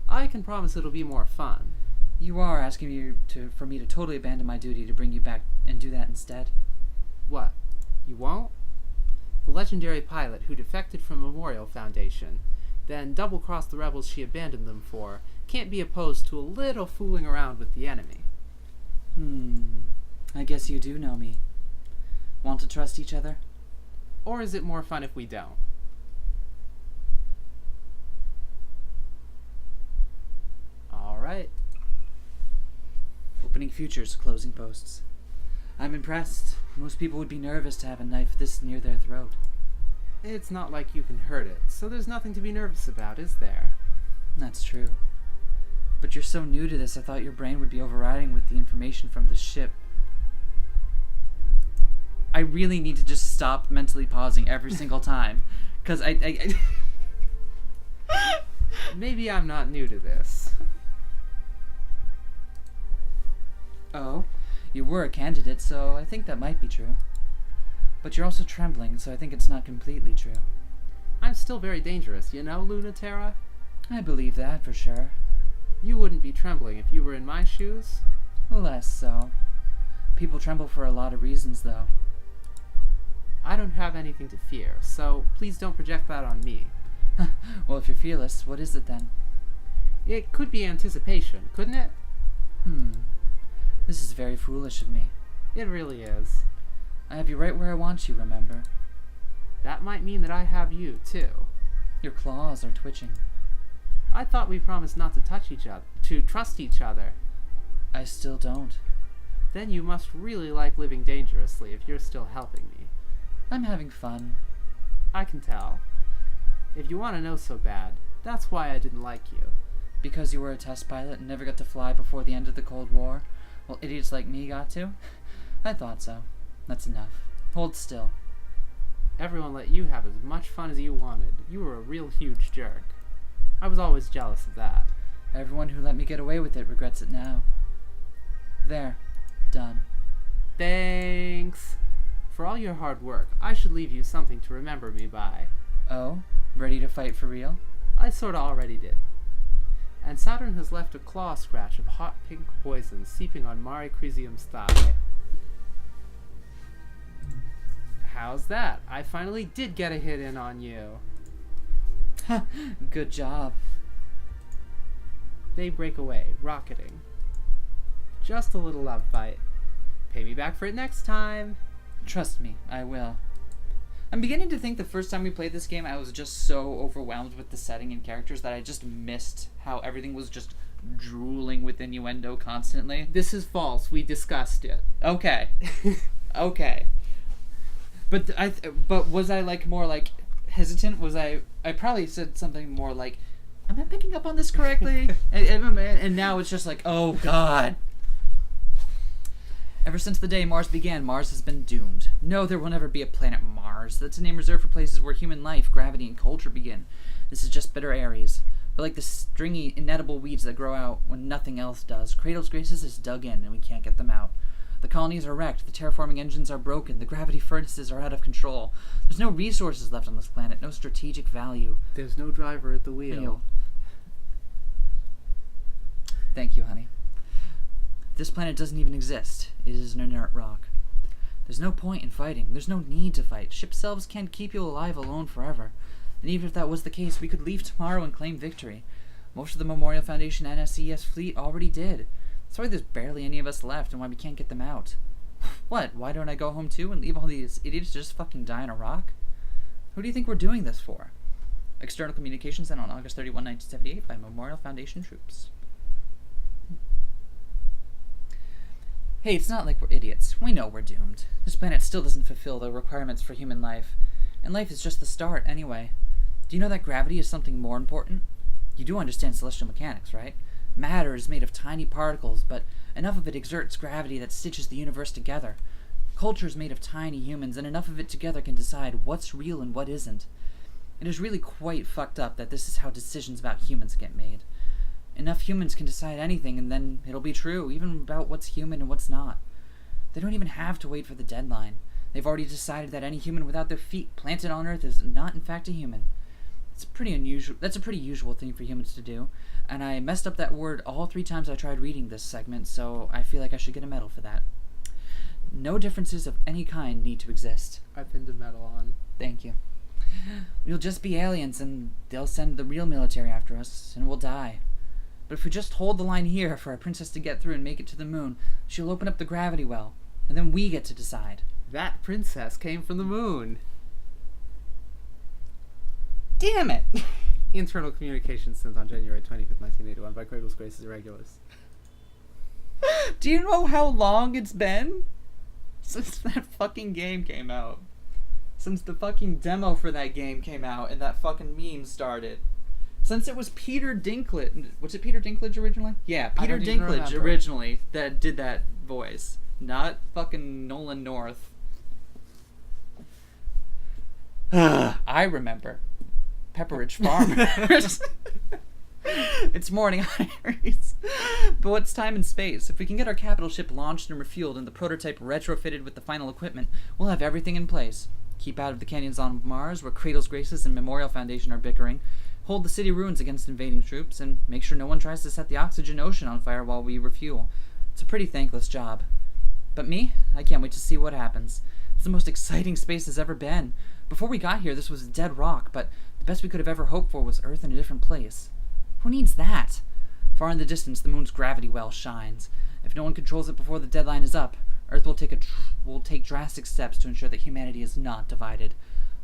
I can promise it'll be more fun. You are asking me for me to totally abandon my duty to bring you back and do that instead? What? You won't? The legendary pilot who defected from Memorial Foundation, then double-crossed the rebels she abandoned them for, can't be opposed to a little fooling around with the enemy. I guess you do know me. Want to trust each other? Or is it more fun if we don't? Alright. Opening futures, closing posts. I'm impressed. Most people would be nervous to have a knife this near their throat. It's not like you can hurt it, so there's nothing to be nervous about, is there? That's true. But you're so new to this, I thought your brain would be overriding with the information from the ship. I really need to just stop mentally pausing every single time. Because I Maybe I'm not new to this. Oh, you were a candidate, so I think that might be true. But you're also trembling, so I think it's not completely true. I'm still very dangerous, you know, Lunatera? I believe that for sure. You wouldn't be trembling if you were in my shoes? Less so. People tremble for a lot of reasons, though. I don't have anything to fear, so please don't project that on me. Well, if you're fearless, what is it then? It could be anticipation, couldn't it? This is very foolish of me. It really is. I have you right where I want you, remember? That might mean that I have you, too. Your claws are twitching. I thought we promised not to touch each other, to trust each other. I still don't. Then you must really like living dangerously if you're still helping me. I'm having fun. I can tell. If you want to know so bad, that's why I didn't like you. Because you were a test pilot and never got to fly before the end of the Cold War? Well, idiots like me got to? I thought so. That's enough. Hold still. Everyone let you have as much fun as you wanted. You were a real huge jerk. I was always jealous of that. Everyone who let me get away with it regrets it now. There. Done. Thanks. For all your hard work, I should leave you something to remember me by. Oh? Ready to fight for real? I sorta already did. And Saturn has left a claw scratch of hot pink poison seeping on Mari Crisium's thigh. How's that? I finally did get a hit in on you. Good job. They break away, rocketing. Just a little love bite. Pay me back for it next time. Trust me, I will. I'm beginning to think the first time we played this game, I was just so overwhelmed with the setting and characters that I just missed how everything was just drooling with innuendo constantly. This is false. We discussed it. Okay. Okay. But but was I like more like hesitant? Was I probably said something more like, am I picking up on this correctly? and now it's just like, oh God. Ever since the day Mars began, Mars has been doomed. No, there will never be a planet Mars. That's a name reserved for places where human life, gravity, and culture begin. This is just bitter Aries. But like the stringy, inedible weeds that grow out when nothing else does, Cradle's Graces is dug in and we can't get them out. The colonies are wrecked, the terraforming engines are broken, the gravity furnaces are out of control. There's no resources left on this planet, no strategic value. There's no driver at the wheel. Thank you, honey. This planet doesn't even exist. It is an inert rock. There's no point in fighting. There's no need to fight. Ship Selves can't keep you alive alone forever. And even if that was the case, we could leave tomorrow and claim victory. Most of the Memorial Foundation NSES fleet already did. That's why there's barely any of us left and why we can't get them out. What? Why don't I go home too and leave all these idiots to just fucking die on a rock? Who do you think we're doing this for? External communication sent on August 31, 1978 by Memorial Foundation troops. Hey, it's not like we're idiots. We know we're doomed. This planet still doesn't fulfill the requirements for human life. And life is just the start, anyway. Do you know that gravity is something more important? You do understand celestial mechanics, right? Matter is made of tiny particles, but enough of it exerts gravity that stitches the universe together. Culture is made of tiny humans, and enough of it together can decide what's real and what isn't. It is really quite fucked up that this is how decisions about humans get made. Enough humans can decide anything and then it'll be true, even about what's human and what's not. They don't even have to wait for the deadline. They've already decided that any human without their feet planted on Earth is not in fact a human. That's a pretty usual thing for humans to do, and I messed up that word all 3 times I tried reading this segment, so I feel like I should get a medal for that. No differences of any kind need to exist. I pinned a medal on. Thank you. We'll just be aliens, and they'll send the real military after us, and we'll die. But if we just hold the line here for our princess to get through and make it to the moon, she'll open up the gravity well, and then we get to decide. That princess came from the moon. Damn it! Internal communications sent on January 25th, 1981 by Cradle's Graces Irregulars. Do you know how long it's been since that fucking game came out? Since the fucking demo for that game came out and that fucking meme started. Since it was Peter Dinklage, was it Peter Dinklage originally? Yeah, I Peter don't even Dinklage remember. originally that did that voice, not fucking Nolan North. I remember Pepperidge Farm. It's morning on Aries. But what's time and space? If we can get our capital ship launched and refueled and the prototype retrofitted with the final equipment, we'll have everything in place. Keep out of the canyons on Mars, where Kratos Graces and Memorial Foundation are bickering. Hold the city ruins against invading troops, and make sure no one tries to set the oxygen ocean on fire while we refuel. It's a pretty thankless job. But me? I can't wait to see what happens. It's the most exciting space has ever been. Before we got here, this was a dead rock, but the best we could have ever hoped for was Earth in a different place. Who needs that? Far in the distance, the moon's gravity well shines. If no one controls it before the deadline is up, Earth will take drastic steps to ensure that humanity is not divided.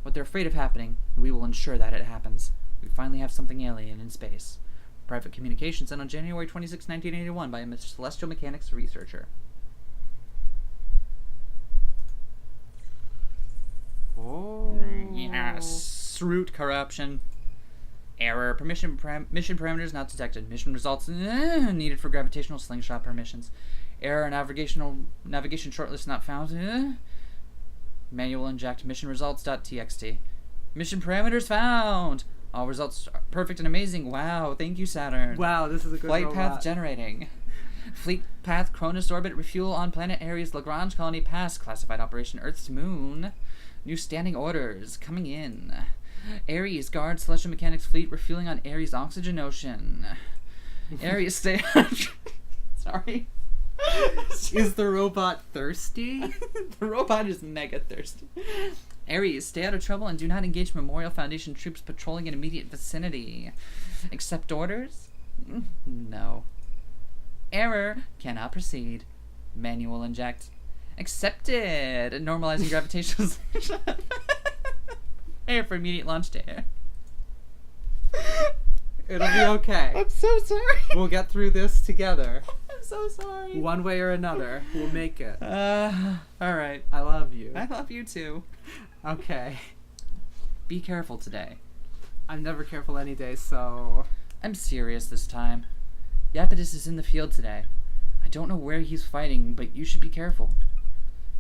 What they're afraid of happening, we will ensure that it happens. We finally have something alien in space. Private communication sent on January 26, 1981 by a celestial mechanics researcher. Oh. Yes. Root corruption. Error. Mission parameters not detected. Mission results needed for gravitational slingshot permissions. Error. Navigation shortlist not found. Manual inject. Mission results.txt. Mission parameters found. All results are perfect and amazing. Wow. Thank you, Saturn. Wow, this is a good Flight robot. path generating. Fleet path Cronus orbit refuel on planet Ares Lagrange colony pass. Classified operation Earth's moon. New standing orders coming in. Ares guard celestial mechanics fleet refueling on Ares oxygen ocean. Ares stay. Sorry. Is the robot thirsty? The robot is mega thirsty. Ares, stay out of trouble and do not engage Memorial Foundation troops patrolling in immediate vicinity. Accept orders? No. Error. Cannot proceed. Manual inject. Accepted. Normalizing gravitational slingshot. Air for immediate launch to air. It'll be okay. I'm so sorry. We'll get through this together. I'm so sorry. One way or another, we'll make it. Alright. I love you. I love you too. Okay. Be careful today. I'm never careful any day, so... I'm serious this time. Iapetus is in the field today. I don't know where he's fighting, but you should be careful.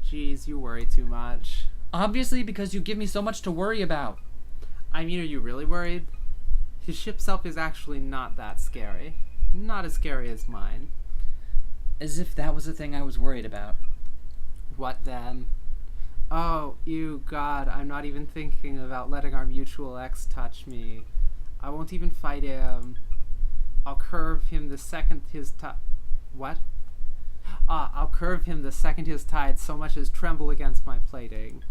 Jeez, you worry too much. Obviously, because you give me so much to worry about. I mean, are you really worried? His ship self is actually not that scary. Not as scary as mine. As if that was the thing I was worried about. What then? Oh, you God, I'm not even thinking about letting our mutual ex touch me. I won't even fight him. I'll curve him the second his What? I'll curve him the second his tides so much as tremble against my plating.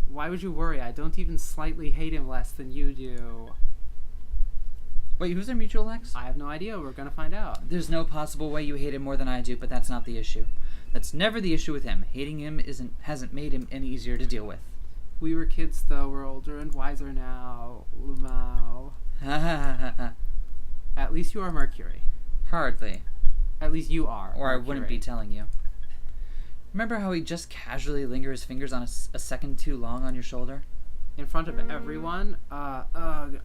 Why would you worry? I don't even slightly hate him less than you do. Wait, who's their mutual ex? I have no idea. We're gonna find out. There's no possible way you hate him more than I do, but that's not the issue. That's never the issue with him. Hating him hasn't made him any easier to deal with. We were kids, though. We're older and wiser now. Lumao. Ha ha ha ha. At least you are Mercury. Hardly. At least you are. Or I Mercury. wouldn't be telling you. Remember how he just casually linger his fingers on a second too long on your shoulder? In front of everyone? Ugh,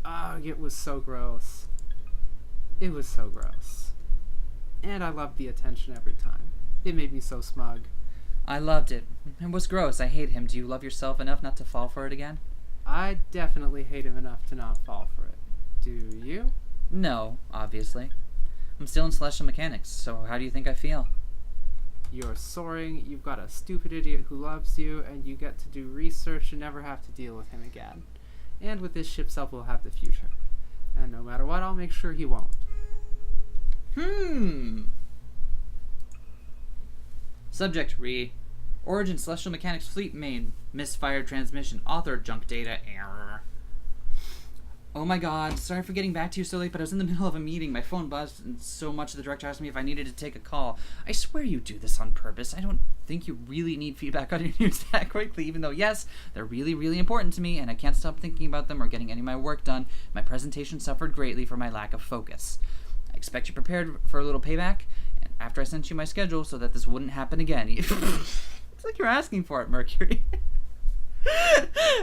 it was so gross. It was so gross. And I loved the attention every time. It made me so smug. I loved it. It was gross. I hate him. Do you love yourself enough not to fall for it again? I definitely hate him enough to not fall for it. Do you? No, obviously. I'm still in celestial mechanics, so how do you think I feel? You're soaring, you've got a stupid idiot who loves you, and you get to do research and never have to deal with him again. And with this ship self, we'll have the future. And no matter what, I'll make sure he won't. Subject Origin Celestial Mechanics Fleet Main. Misfired transmission. Author junk data error. Oh my god, sorry for getting back to you so late, but I was in the middle of a meeting. My phone buzzed and so much the director asked me if I needed to take a call. I swear you do this on purpose. I don't think you really need feedback on your news that quickly, even though, yes, they're really, really important to me, and I can't stop thinking about them or getting any of my work done. My presentation suffered greatly for my lack of focus. I expect you prepared for a little payback, and after I sent you my schedule so that this wouldn't happen again. It's like you're asking for it, Mercury.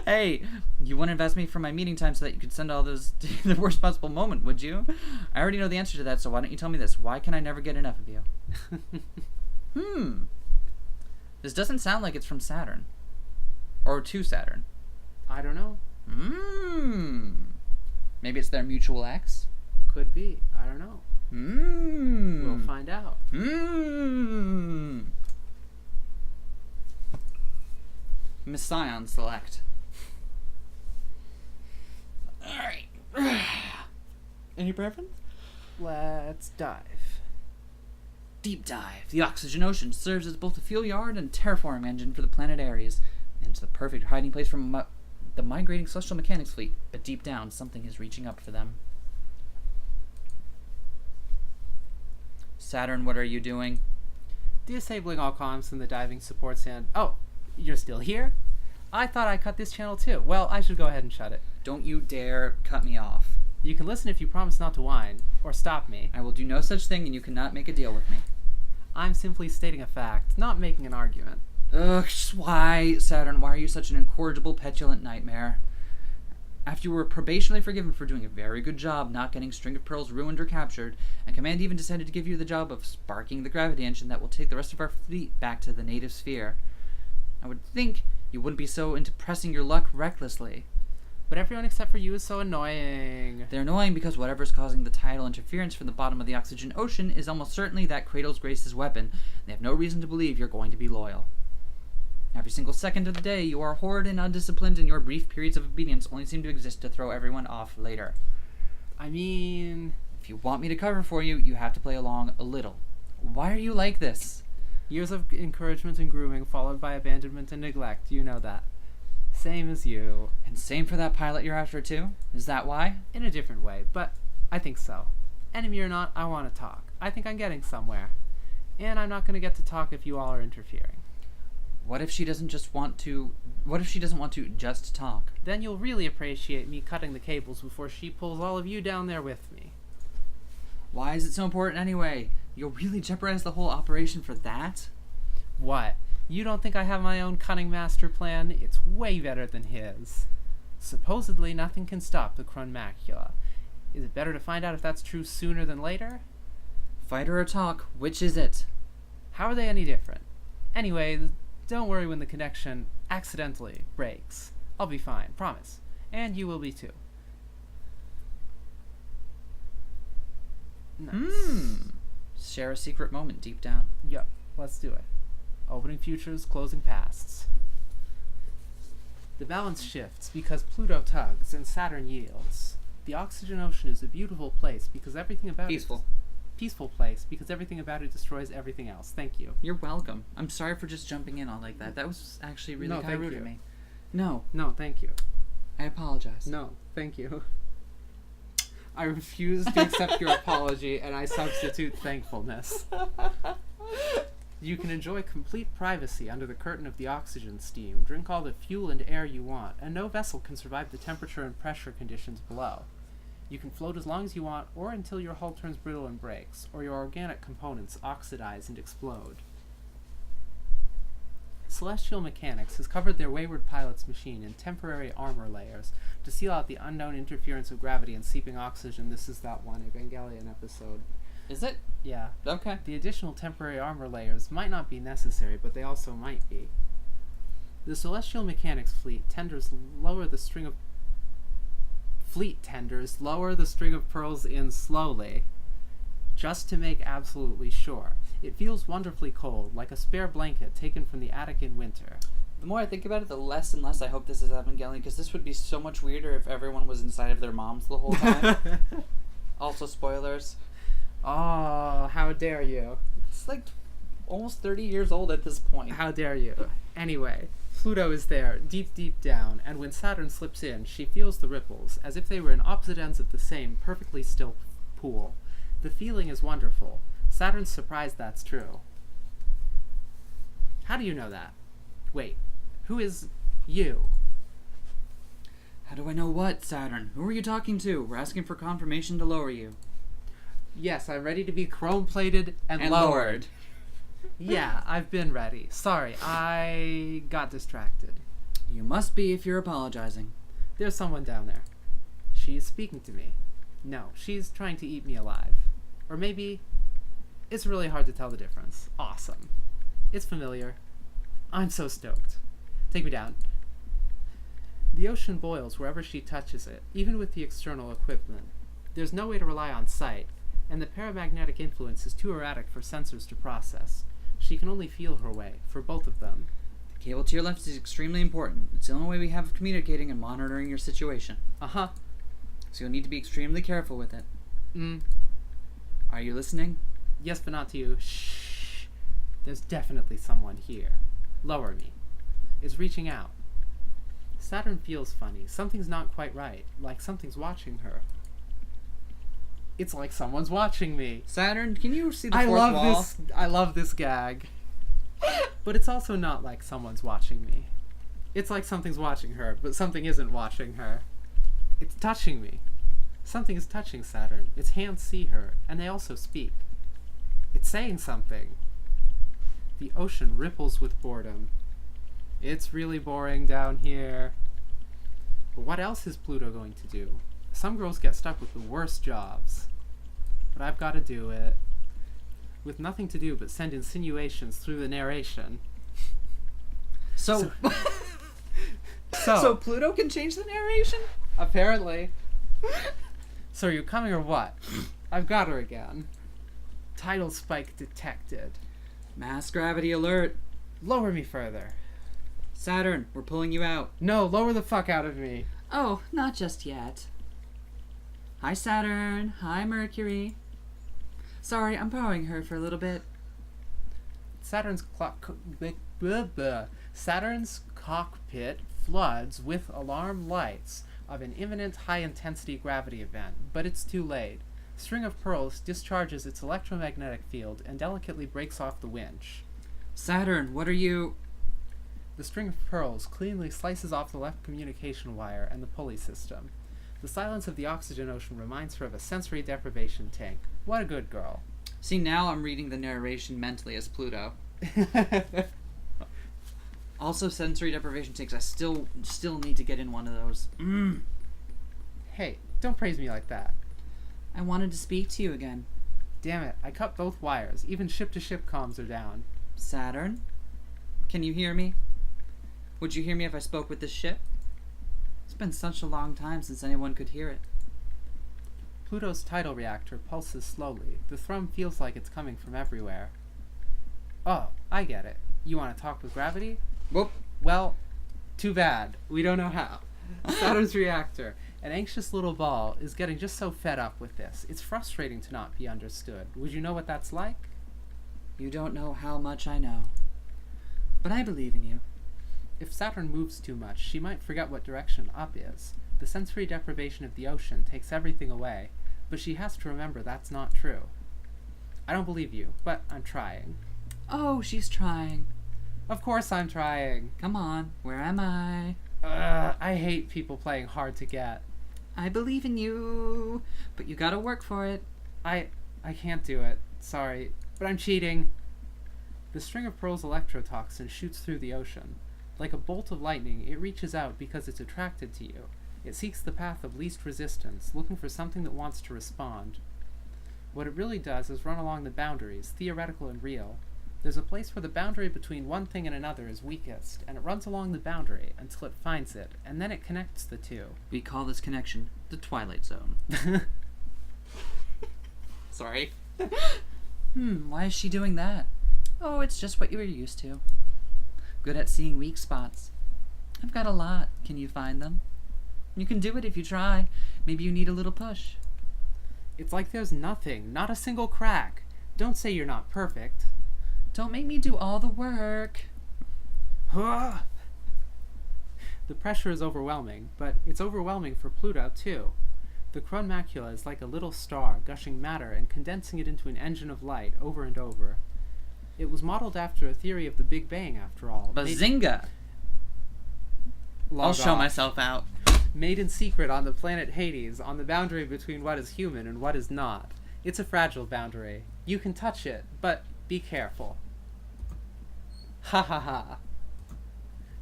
Hey, you wouldn't invest me for my meeting time so that you could send all those to the worst possible moment, would you? I already know the answer to that, so why don't you tell me this? Why can I never get enough of you? This doesn't sound like it's from Saturn. Or to Saturn. I don't know. Maybe it's their mutual ex? Could be. I don't know. We'll find out. Miss Scion, select. Alright. Any preference? Let's dive. Deep dive. The oxygen ocean serves as both a fuel yard and terraforming engine for the planet Ares, and it's the perfect hiding place for the migrating celestial mechanics fleet. But deep down, something is reaching up for them. Saturn, what are you doing? Disabling all comms in the diving support stand. Oh, you're still here? I thought I cut this channel too. Well, I should go ahead and shut it. Don't you dare cut me off. You can listen if you promise not to whine, or stop me. I will do no such thing, and you cannot make a deal with me. I'm simply stating a fact, not making an argument. Ugh, why, Saturn, why are you such an incorrigible, petulant nightmare? After you were probationally forgiven for doing a very good job not getting String of Pearls ruined or captured, and Command even decided to give you the job of sparking the gravity engine that will take the rest of our fleet back to the native sphere, I would think you wouldn't be so into pressing your luck recklessly. But everyone except for you is so annoying. They're annoying because whatever's causing the tidal interference from the bottom of the oxygen ocean is almost certainly that Kratos Grace's weapon, and they have no reason to believe you're going to be loyal. Every single second of the day, you are horrid and undisciplined, and your brief periods of obedience only seem to exist to throw everyone off later. I mean... If you want me to cover for you, you have to play along a little. Why are you like this? Years of encouragement and grooming, followed by abandonment and neglect. You know that. Same as you. And same for that pilot you're after, too? Is that why? In a different way, but I think so. Enemy or not, I want to talk. I think I'm getting somewhere. And I'm not going to get to talk if you all are interfering. What if she doesn't want to just talk? Then you'll really appreciate me cutting the cables before she pulls all of you down there with me. Why is it so important anyway? You'll really jeopardize the whole operation for that? What? You don't think I have my own cunning master plan? It's way better than his. Supposedly, nothing can stop the Krun Macula. Is it better to find out if that's true sooner than later? Fighter or talk, which is it? How are they any different? Anyway, don't worry when the connection accidentally breaks. I'll be fine, promise. And you will be too. Nice. Share a secret moment deep down. Yup, let's do it. Opening futures, closing pasts. The balance shifts because Pluto tugs and Saturn yields. The oxygen ocean is a beautiful place because everything about Peaceful. it... Peaceful place because everything about it destroys everything else. Thank you. You're welcome. I'm sorry for just jumping in on like that. That was actually really kind of rude of me. No, thank you. I apologize. No, thank you. I refuse to accept your apology, and I substitute thankfulness. You can enjoy complete privacy under the curtain of the oxygen steam, drink all the fuel and air you want, and no vessel can survive the temperature and pressure conditions below. You can float as long as you want, or until your hull turns brittle and breaks, or your organic components oxidize and explode. Celestial Mechanics has covered their wayward pilot's machine in temporary armor layers to seal out the unknown interference of gravity and seeping oxygen. This is that one Evangelion episode. Is it? Yeah. Okay. The additional temporary armor layers might not be necessary, but they also might be. The Celestial Mechanics fleet tenders lower the string of pearls in slowly, just to make absolutely sure. It feels wonderfully cold, like a spare blanket taken from the attic in winter. The more I think about it, the less and less I hope this is Evangelion, because this would be so much weirder if everyone was inside of their moms the whole time. Also, spoilers. Oh, how dare you. It's like almost 30 years old at this point. How dare you. Anyway, Pluto is there, deep, deep down, and when Saturn slips in, she feels the ripples, as if they were in opposite ends of the same, perfectly still pool. The feeling is wonderful. Saturn's surprised that's true. How do you know that? Wait, who is you? How do I know what, Saturn? Who are you talking to? We're asking for confirmation to lower you. Yes, I'm ready to be chrome-plated and lowered. Yeah, I've been ready. Sorry, I got distracted. You must be if you're apologizing. There's someone down there. She's speaking to me. No, she's trying to eat me alive. Or maybe it's really hard to tell the difference. Awesome. It's familiar. I'm so stoked. Take me down. The ocean boils wherever she touches it, even with the external equipment. There's no way to rely on sight, and the paramagnetic influence is too erratic for sensors to process. She can only feel her way, for both of them. The cable to your left is extremely important. It's the only way we have of communicating and monitoring your situation. Uh-huh. So you'll need to be extremely careful with it. Mm. Are you listening? Yes, but not to you. Shh. There's definitely someone here. Lower me. It's reaching out. Saturn feels funny. Something's not quite right. Like something's watching her. It's like someone's watching me. Saturn, can you see the fourth wall? I love this gag. But it's also not like someone's watching me. It's like something's watching her, but something isn't watching her. It's touching me. Something is touching Saturn. Its hands see her, and they also speak. It's saying something. The ocean ripples with boredom. It's really boring down here. But what else is Pluto going to do? Some girls get stuck with the worst jobs. But I've got to do it. With nothing to do but send insinuations through the narration. So Pluto can change the narration? Apparently. So are you coming or what? I've got her again. Tidal spike detected. Mass gravity alert. Lower me further. Saturn, we're pulling you out. No, lower the fuck out of me. Oh, not just yet. Hi, Saturn. Hi, Mercury. Sorry, I'm borrowing her for a little bit. Saturn's cockpit floods with alarm lights of an imminent high-intensity gravity event, but it's too late. String of Pearls discharges its electromagnetic field and delicately breaks off the winch. Saturn, what are you... The String of Pearls cleanly slices off the left communication wire and the pulley system. The silence of the oxygen ocean reminds her of a sensory deprivation tank. What a good girl. See, now I'm reading the narration mentally as Pluto. Also, sensory deprivation tanks. I still need to get in one of those. Hey, don't praise me like that. I wanted to speak to you again. Damn it, I cut both wires. Even ship-to-ship comms are down. Saturn? Can you hear me? Would you hear me if I spoke with this ship? It's been such a long time since anyone could hear it. Pluto's tidal reactor pulses slowly. The thrum feels like it's coming from everywhere. Oh, I get it. You want to talk with gravity? Whoop. Well, too bad. We don't know how. Saturn's reactor, an anxious little ball, is getting just so fed up with this. It's frustrating to not be understood. Would you know what that's like? You don't know how much I know. But I believe in you. If Saturn moves too much, she might forget what direction up is. The sensory deprivation of the ocean takes everything away, but she has to remember that's not true. I don't believe you, but I'm trying. Oh, she's trying. Of course I'm trying. Come on, where am I? I hate people playing hard to get. I believe in you, but you gotta work for it. I can't do it. Sorry, but I'm cheating. The String of Pearls electrotoxin shoots through the ocean. Like a bolt of lightning, it reaches out because it's attracted to you. It seeks the path of least resistance, looking for something that wants to respond. What it really does is run along the boundaries, theoretical and real. There's a place where the boundary between one thing and another is weakest, and it runs along the boundary until it finds it, and then it connects the two. We call this connection the Twilight Zone. Sorry. Why is she doing that? Oh, it's just what you were used to. Good at seeing weak spots. I've got a lot. Can you find them? You can do it if you try. Maybe you need a little push. It's like there's nothing, not a single crack. Don't say you're not perfect. Don't make me do all the work. The pressure is overwhelming, but it's overwhelming for Pluto, too. The Crown macula is like a little star, gushing matter and condensing it into an engine of light over and over. It was modeled after a theory of the Big Bang, after all. Bazinga! I'll show myself out. Made in secret on the planet Hades, on the boundary between what is human and what is not. It's a fragile boundary. You can touch it, but be careful. Ha ha ha.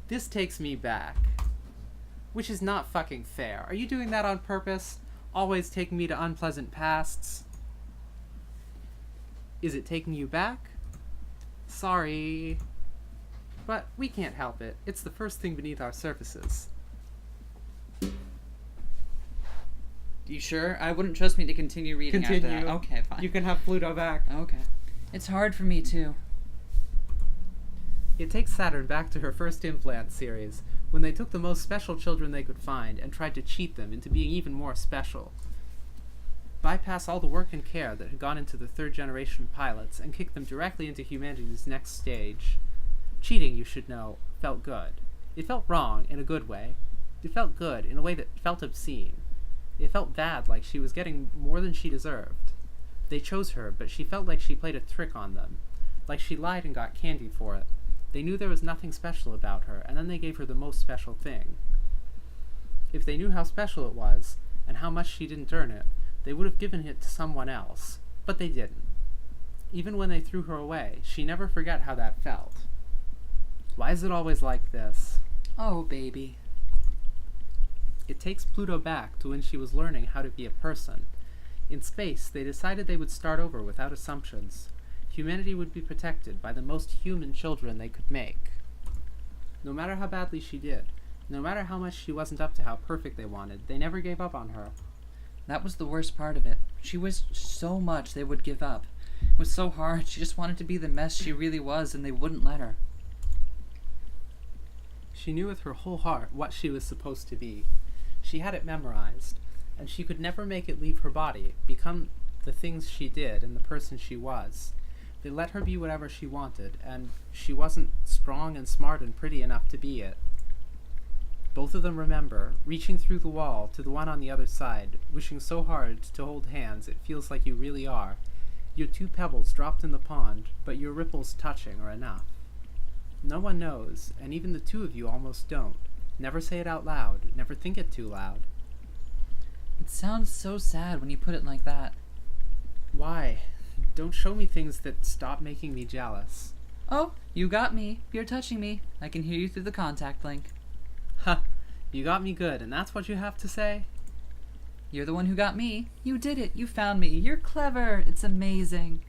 This takes me back. Which is not fucking fair. Are you doing that on purpose? Always taking me to unpleasant pasts? Is it taking you back? Sorry. But we can't help it. It's the first thing beneath our surfaces. You sure? I wouldn't trust me to continue reading after that. Okay, fine. You can have Pluto back. Okay. It's hard for me, too. It takes Saturn back to her first implant series, when they took the most special children they could find and tried to cheat them into being even more special. Bypass all the work and care that had gone into the third generation pilots and kick them directly into humanity's next stage. Cheating, you should know, felt good. It felt wrong in a good way. It felt good in a way that felt obscene. It felt bad, like she was getting more than she deserved. They chose her, but she felt like she played a trick on them. Like she lied and got candy for it. They knew there was nothing special about her, and then they gave her the most special thing. If they knew how special it was, and how much she didn't earn it, they would have given it to someone else. But they didn't. Even when they threw her away, she never forgot how that felt. Why is it always like this? Oh, baby. It takes Pluto back to when she was learning how to be a person. In space, they decided they would start over without assumptions. Humanity would be protected by the most human children they could make. No matter how badly she did, no matter how much she wasn't up to how perfect they wanted, they never gave up on her. That was the worst part of it. She wished so much they would give up. It was so hard. She just wanted to be the mess she really was, and they wouldn't let her. She knew with her whole heart what she was supposed to be. She had it memorized, and she could never make it leave her body, become the things she did and the person she was. They let her be whatever she wanted, and she wasn't strong and smart and pretty enough to be it. Both of them remember, reaching through the wall to the one on the other side, wishing so hard to hold hands it feels like you really are. Your two pebbles dropped in the pond, but your ripples touching are enough. No one knows, and even the two of you almost don't. Never say it out loud. Never think it too loud. It sounds so sad when you put it like that. Why? Don't show me things that stop making me jealous. Oh, you got me. You're touching me. I can hear you through the contact link. Ha! You got me good, and that's what you have to say? You're the one who got me. You did it. You found me. You're clever. It's amazing.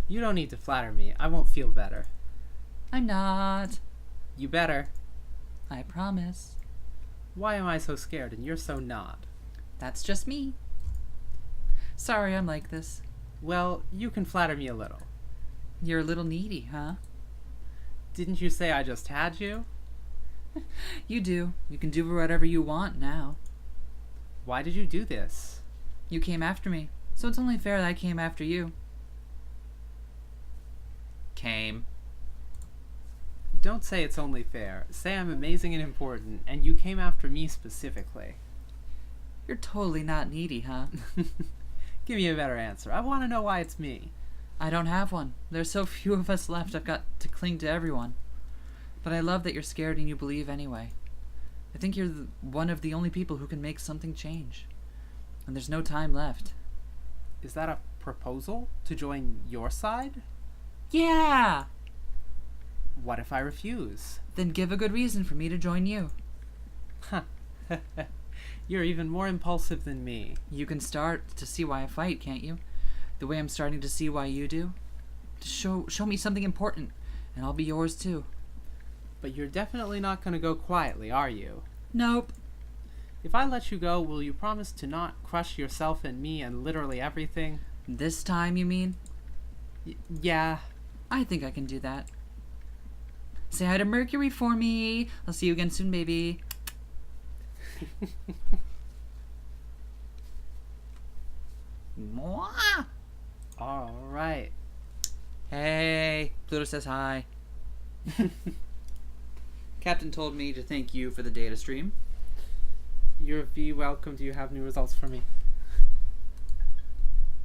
You don't need to flatter me. I won't feel better. I'm not. You better. I promise. Why am I so scared and you're so not? That's just me. Sorry I'm like this. Well, you can flatter me a little. You're a little needy, huh? Didn't you say I just had you? You do. You can do whatever you want now. Why did you do this? You came after me, so it's only fair that I came after you. Came. Don't say it's only fair. Say I'm amazing and important, and you came after me specifically. You're totally not needy, huh? Give me a better answer. I want to know why it's me. I don't have one. There's so few of us left, I've got to cling to everyone. But I love that you're scared and you believe anyway. I think you're one of the only people who can make something change. And there's no time left. Is that a proposal? To join your side? Yeah! What if I refuse? Then give a good reason for me to join you. Huh. You're even more impulsive than me. You can start to see why I fight, can't you? The way I'm starting to see why you do. To show me something important, and I'll be yours too. But you're definitely not going to go quietly, are you? Nope. If I let you go, will you promise to not crush yourself and me and literally everything? This time, you mean? Yeah. I think I can do that. Say hi to Mercury for me. I'll see you again soon, baby. Mwah! All right. Hey, Pluto says hi. Captain told me to thank you for the data stream. You're very welcome. Do you have new results for me?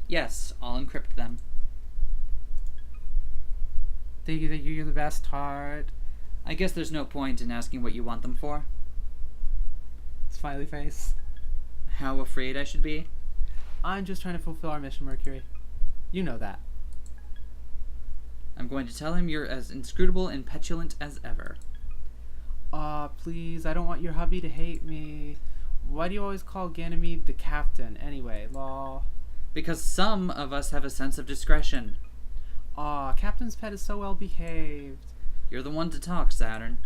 Yes, I'll encrypt them. Thank you. You're the best, heart. I guess there's no point in asking what you want them for. Smiley face. How afraid I should be? I'm just trying to fulfill our mission, Mercury. You know that. I'm going to tell him you're as inscrutable and petulant as ever. Aw, please, I don't want your hubby to hate me. Why do you always call Ganymede the captain anyway, lol? Because some of us have a sense of discretion. Aw, Captain's pet is so well behaved. You're the one to talk, Saturn.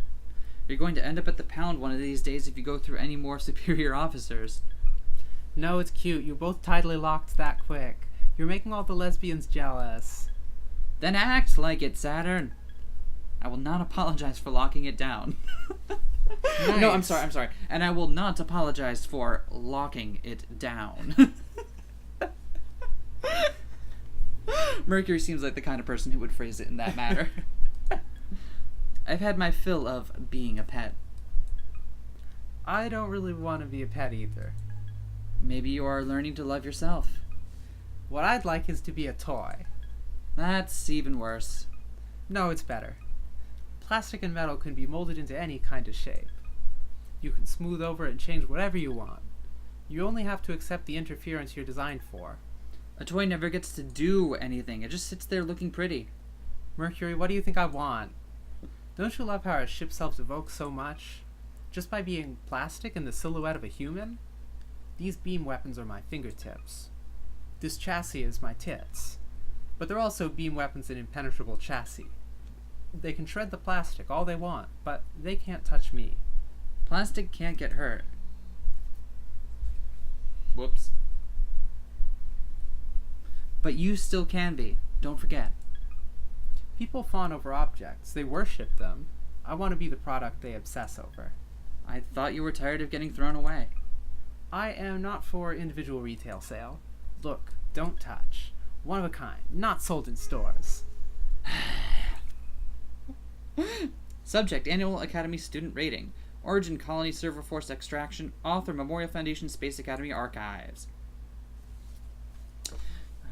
You're going to end up at the pound one of these days if you go through any more superior officers. No, it's cute. You both tidally locked that quick. You're making all the lesbians jealous. Then act like it, Saturn. I will not apologize for locking it down. Nice. No, I'm sorry. And I will not apologize for locking it down. Mercury seems like the kind of person who would phrase it in that manner. I've had my fill of being a pet. I don't really want to be a pet either. Maybe you are learning to love yourself. What I'd like is to be a toy. That's even worse. No, it's better. Plastic and metal can be molded into any kind of shape. You can smooth over it and change whatever you want. You only have to accept the interference you're designed for. A toy never gets to do anything. It just sits there looking pretty. Mercury, what do you think I want? Don't you love how our ship selves evoke so much? Just by being plastic and the silhouette of a human? These beam weapons are my fingertips. This chassis is my tits. But they're also beam weapons and impenetrable chassis. They can shred the plastic all they want, but they can't touch me. Plastic can't get hurt. Whoops. But you still can be. Don't forget. People fawn over objects. They worship them. I want to be the product they obsess over. I thought you were tired of getting thrown away. I am not for individual retail sale. Look, don't touch. One of a kind, not sold in stores. Subject: Annual Academy Student Rating. Origin: Colony Server Force Extraction. Author: Memorial Foundation Space Academy Archives.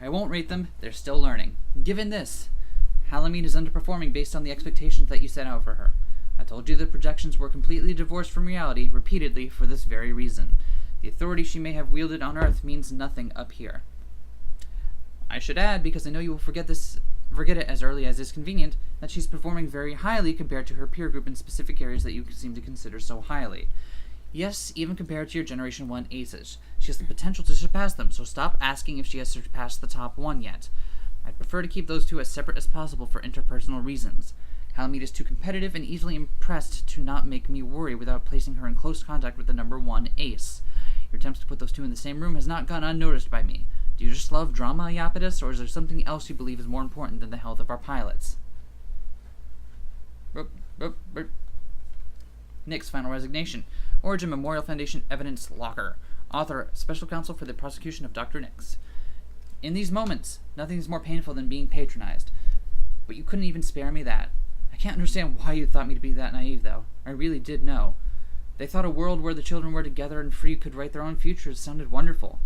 I won't rate them. They're still learning. Given this, Halamede is underperforming based on the expectations that you set out for her. I told you the projections were completely divorced from reality repeatedly for this very reason. The authority she may have wielded on Earth means nothing up here. I should add, because I know you will forget it as early as is convenient, that she's performing very highly compared to her peer group in specific areas that you seem to consider so highly. Yes, even compared to your Generation 1 aces. She has the potential to surpass them, so stop asking if she has surpassed the top one yet. I'd prefer to keep those two as separate as possible for interpersonal reasons. Halamede is too competitive and easily impressed to not make me worry without placing her in close contact with the number 1 ace. Your attempts to put those two in the same room has not gone unnoticed by me. Do you just love drama, Iapetus, or is there something else you believe is more important than the health of our pilots? Nick's Final Resignation. Origin: Memorial Foundation Evidence Locker. Author: Special Counsel for the Prosecution of Dr. Nix. In these moments, nothing is more painful than being patronized. But you couldn't even spare me that. I can't understand why you thought me to be that naive, though. I really did know. They thought a world where the children were together and free could write their own futures sounded wonderful.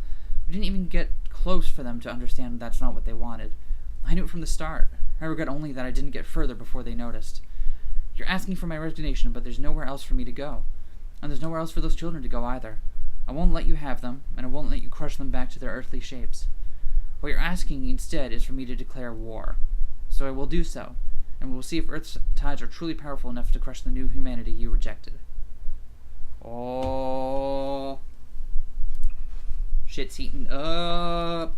We didn't even get close for them to understand that's not what they wanted. I knew it from the start. I regret only that I didn't get further before they noticed. You're asking for my resignation, but there's nowhere else for me to go. And there's nowhere else for those children to go either. I won't let you have them, and I won't let you crush them back to their earthly shapes. What you're asking instead is for me to declare war. So I will do so, and we'll see if Earth's tides are truly powerful enough to crush the new humanity you rejected. Oh, shit's heating up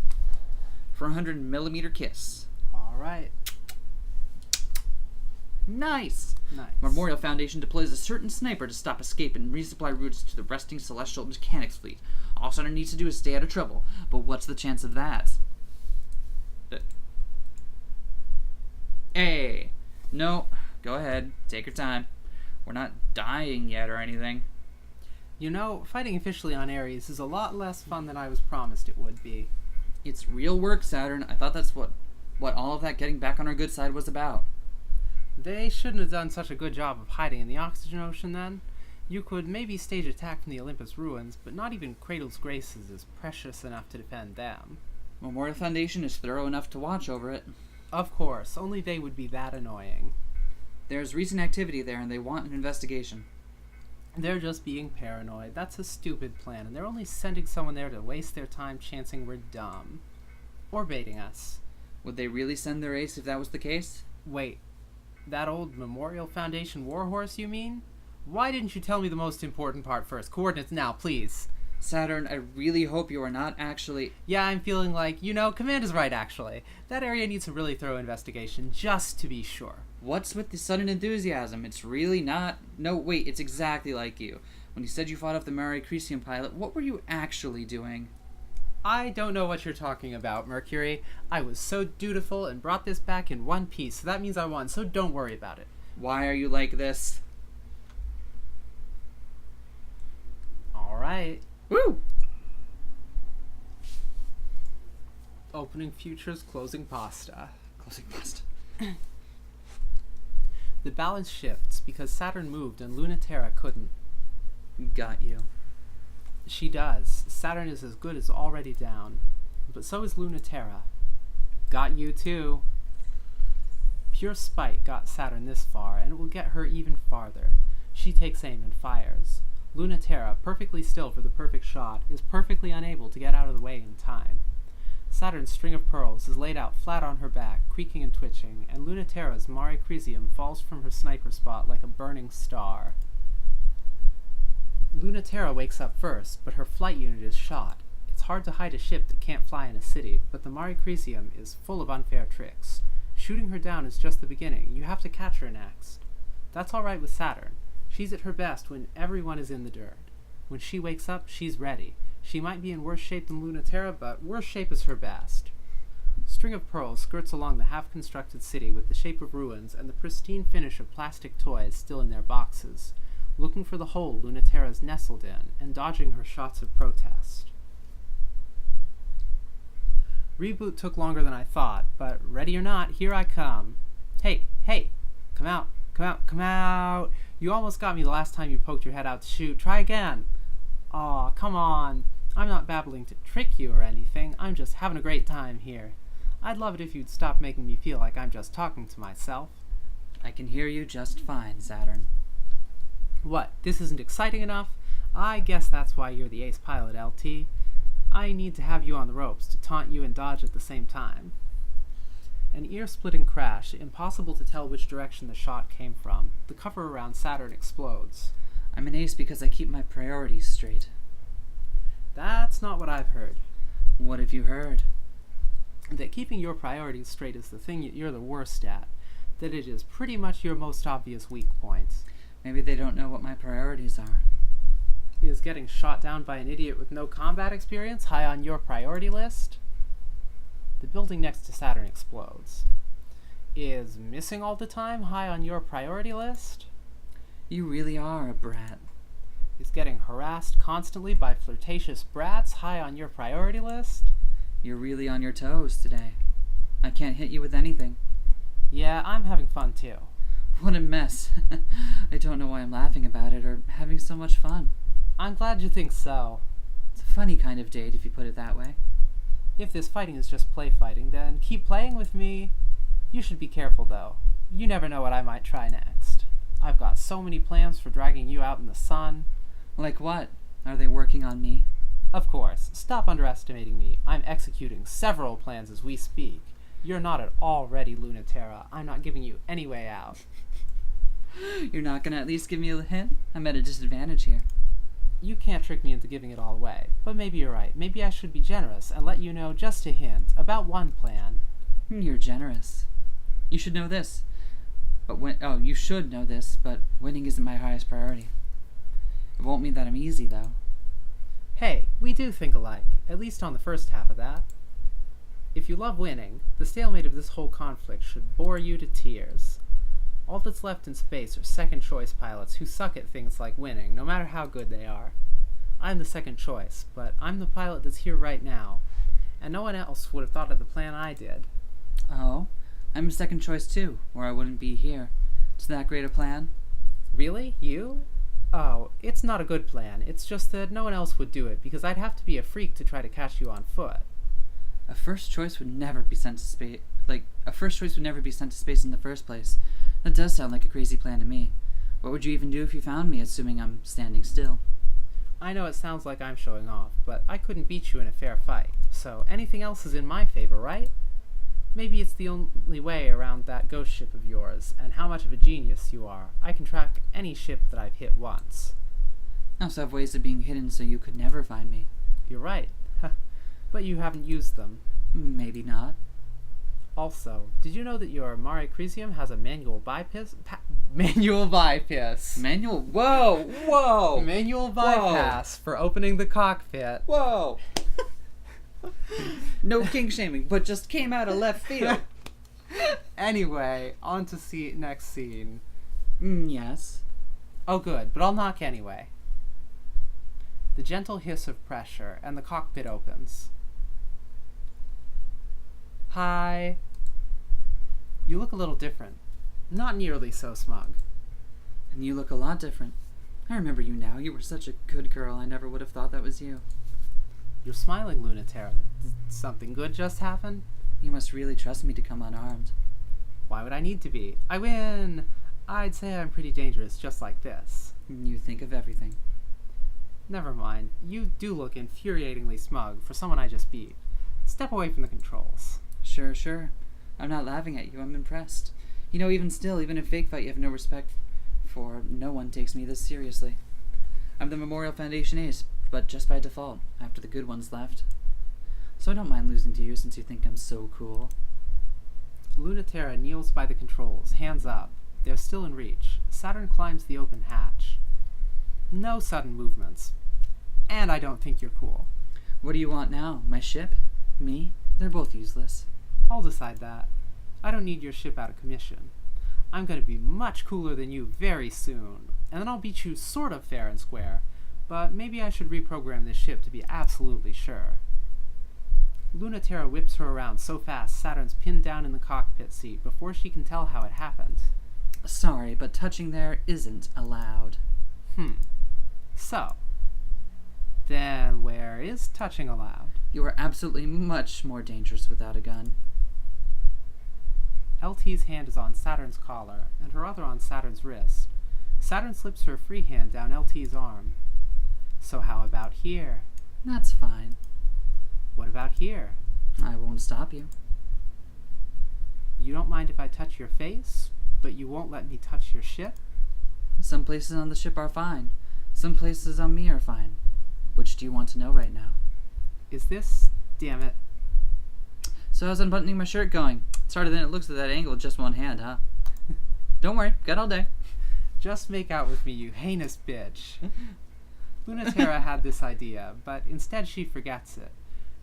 for a 100mm kiss. Alright. Nice. Memorial Foundation deploys a certain sniper to stop escape and resupply routes to the resting Celestial Mechanics fleet. All Center needs to do is stay out of trouble, but what's the chance of that? Hey, no, go ahead, take your time. We're not dying yet or anything. You know, fighting officially on Ares is a lot less fun than I was promised it would be. It's real work, Saturn. I thought that's what all of that getting back on our good side was about. They shouldn't have done such a good job of hiding in the oxygen ocean then. You could maybe stage attack from the Olympus ruins, but not even Cradle's Graces is precious enough to defend them. Memorial Foundation is thorough enough to watch over it. Of course, only they would be that annoying. There's recent activity there and they want an investigation. They're just being paranoid. That's a stupid plan, and they're only sending someone there to waste their time chancing we're dumb. Or baiting us. Would they really send their ace if that was the case? Wait, that old Memorial Foundation warhorse, you mean? Why didn't you tell me the most important part first? Coordinates now, please. Saturn, I really hope you are not actually... Yeah, I'm feeling like, Command is right, actually. That area needs a really thorough investigation, just to be sure. What's with the sudden enthusiasm? It's really not... No, wait, it's exactly like you. When you said you fought off the Mare Crisium pilot, what were you actually doing? I don't know what you're talking about, Mercury. I was so dutiful and brought this back in one piece, so that means I won, so don't worry about it. Why are you like this? Alright. Woo! Opening futures, closing pasta. Closing pasta. The balance shifts because Saturn moved and Lunaterra couldn't. Got you. She does. Saturn is as good as already down. But so is Lunaterra. Got you too. Pure spite got Saturn this far, and it will get her even farther. She takes aim and fires. Lunaterra, perfectly still for the perfect shot, is perfectly unable to get out of the way in time. Saturn's string of pearls is laid out flat on her back, creaking and twitching, and Lunaterra's Mare Crisium falls from her sniper spot like a burning star. Lunaterra wakes up first, but her flight unit is shot. It's hard to hide a ship that can't fly in a city, but the Mare Crisium is full of unfair tricks. Shooting her down is just the beginning. You have to catch her next. That's alright with Saturn. She's at her best when everyone is in the dirt. When she wakes up, she's ready. She might be in worse shape than Lunaterra, but worse shape is her best. String of Pearls skirts along the half-constructed city with the shape of ruins and the pristine finish of plastic toys still in their boxes, looking for the hole Lunaterra's nestled in and dodging her shots of protest. Reboot took longer than I thought, but ready or not, here I come. Hey, come out, come out, come out! You almost got me the last time you poked your head out to shoot. Try again! Aw, come on. I'm not babbling to trick you or anything. I'm just having a great time here. I'd love it if you'd stop making me feel like I'm just talking to myself. I can hear you just fine, Saturn. What, this isn't exciting enough? I guess that's why you're the ace pilot, LT. I need to have you on the ropes to taunt you and dodge at the same time. An ear-splitting crash, impossible to tell which direction the shot came from. The cover around Saturn explodes. I'm an ace because I keep my priorities straight. That's not what I've heard. What have you heard? That keeping your priorities straight is the thing you're the worst at. That it is pretty much your most obvious weak point. Maybe they don't know what my priorities are. Is getting shot down by an idiot with no combat experience high on your priority list? The building next to Saturn explodes. Is missing all the time high on your priority list? You really are a brat. Is getting harassed constantly by flirtatious brats high on your priority list? You're really on your toes today. I can't hit you with anything. Yeah, I'm having fun too. What a mess. I don't know why I'm laughing about it or having so much fun. I'm glad you think so. It's a funny kind of date if you put it that way. If this fighting is just play fighting, then keep playing with me. You should be careful though. You never know what I might try next. I've got so many plans for dragging you out in the sun. Like what? Are they working on me? Of course. Stop underestimating me. I'm executing several plans as we speak. You're not at all ready, Lunaterra. I'm not giving you any way out. You're not gonna at least give me a hint? I'm at a disadvantage here. You can't trick me into giving it all away. But maybe you're right. Maybe I should be generous and let you know just a hint about one plan. You're generous. You should know this. You should know this, but winning isn't my highest priority. It won't mean that I'm easy, though. Hey, we do think alike, at least on the first half of that. If you love winning, the stalemate of this whole conflict should bore you to tears. All that's left in space are second-choice pilots who suck at things like winning, no matter how good they are. I'm the second choice, but I'm the pilot that's here right now, and no one else would have thought of the plan I did. Oh, I'm a second choice too, or I wouldn't be here. It's that great a plan? Really? You? Oh, it's not a good plan. It's just that no one else would do it, because I'd have to be a freak to try to catch you on foot. A first choice would never be sent to space. A first choice would never be sent to space in the first place. That does sound like a crazy plan to me. What would you even do if you found me, assuming I'm standing still? I know it sounds like I'm showing off, but I couldn't beat you in a fair fight, so anything else is in my favor, right? Maybe it's the only way around that ghost ship of yours, and how much of a genius you are. I can track any ship that I've hit once. I also have ways of being hidden so you could never find me. You're right. But you haven't used them. Maybe not. Also, did you know that your Mare Crisium has a manual bypass? Manual bypass. Manual? Whoa! Whoa! Manual bypass for opening the cockpit. Whoa! No king shaming, but just came out of left field. Anyway, on to next scene. Yes. Oh good, but I'll knock anyway. The gentle hiss of pressure, and the cockpit opens. Hi. You look a little different. Not nearly so smug. And you look a lot different. I remember you now. You were such a good girl. I never would have thought that was you. You're smiling, Lunatera. Did something good just happen? You must really trust me to come unarmed. Why would I need to be? I win! I'd say I'm pretty dangerous just like this. You think of everything. Never mind. You do look infuriatingly smug for someone I just beat. Step away from the controls. Sure. I'm not laughing at you. I'm impressed. You know, even still, even in fake fight, you have no respect for no one takes me this seriously. I'm the Memorial Foundation ace, but just by default, after the good ones left. So I don't mind losing to you since you think I'm so cool. Lunatera kneels by the controls, hands up. They're still in reach. Saturn climbs the open hatch. No sudden movements. And I don't think you're cool. What do you want now? My ship? Me? They're both useless. I'll decide that. I don't need your ship out of commission. I'm going to be much cooler than you very soon, and then I'll beat you sort of fair and square, but maybe I should reprogram this ship to be absolutely sure. Lunatera whips her around so fast Saturn's pinned down in the cockpit seat before she can tell how it happened. Sorry, but touching there isn't allowed. So, then where is touching allowed? You are absolutely much more dangerous without a gun. LT's hand is on Saturn's collar, and her other on Saturn's wrist. Saturn slips her free hand down LT's arm. So how about here? That's fine. What about here? I won't stop you. You don't mind if I touch your face, but you won't let me touch your ship? Some places on the ship are fine. Some places on me are fine. Which do you want to know right now? Is this... damn it. So how's unbuttoning my shirt going? It's harder than it looks at that angle with just one hand, huh? Don't worry, got all day. Just make out with me, you heinous bitch. Lunatera had this idea, but instead she forgets it.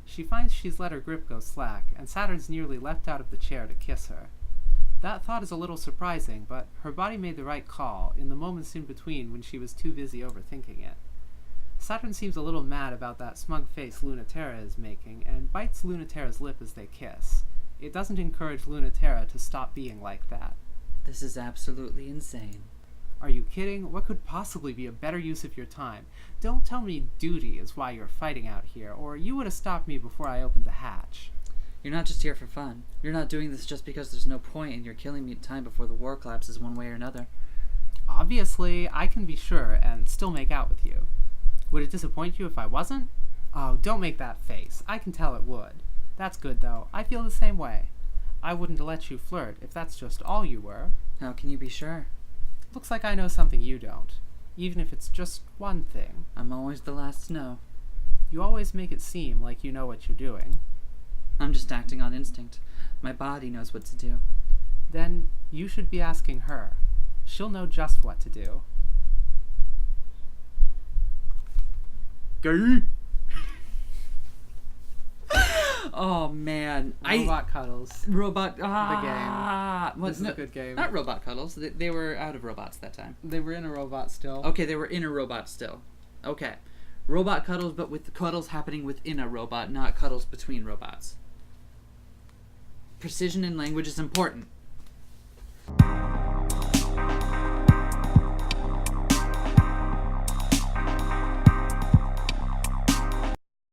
She finds she's let her grip go slack, and Saturn's nearly leapt out of the chair to kiss her. That thought is a little surprising, but her body made the right call in the moments in between when she was too busy overthinking it. Saturn seems a little mad about that smug face Lunatera is making, and bites Lunatera's lip as they kiss. It doesn't encourage Lunatera to stop being like that. This is absolutely insane. Are you kidding? What could possibly be a better use of your time? Don't tell me duty is why you're fighting out here, or you would have stopped me before I opened the hatch. You're not just here for fun. You're not doing this just because there's no point and you're killing me time before the war collapses one way or another. Obviously, I can be sure and still make out with you. Would it disappoint you if I wasn't? Oh, don't make that face. I can tell it would. That's good, though. I feel the same way. I wouldn't let you flirt if that's just all you were. How can you be sure? Looks like I know something you don't. Even if it's just one thing. I'm always the last to know. You always make it seem like you know what you're doing. I'm just acting on instinct. My body knows what to do. Then you should be asking her. She'll know just what to do. Gay. Oh man, Robot Cuddles. Robot. The game. What, This is a good game. Not Robot Cuddles. They were out of robots that time. They were in a robot still. Okay, they were in a robot still. Okay, Robot Cuddles, but with the cuddles happening within a robot, not cuddles between robots. Precision in language is important.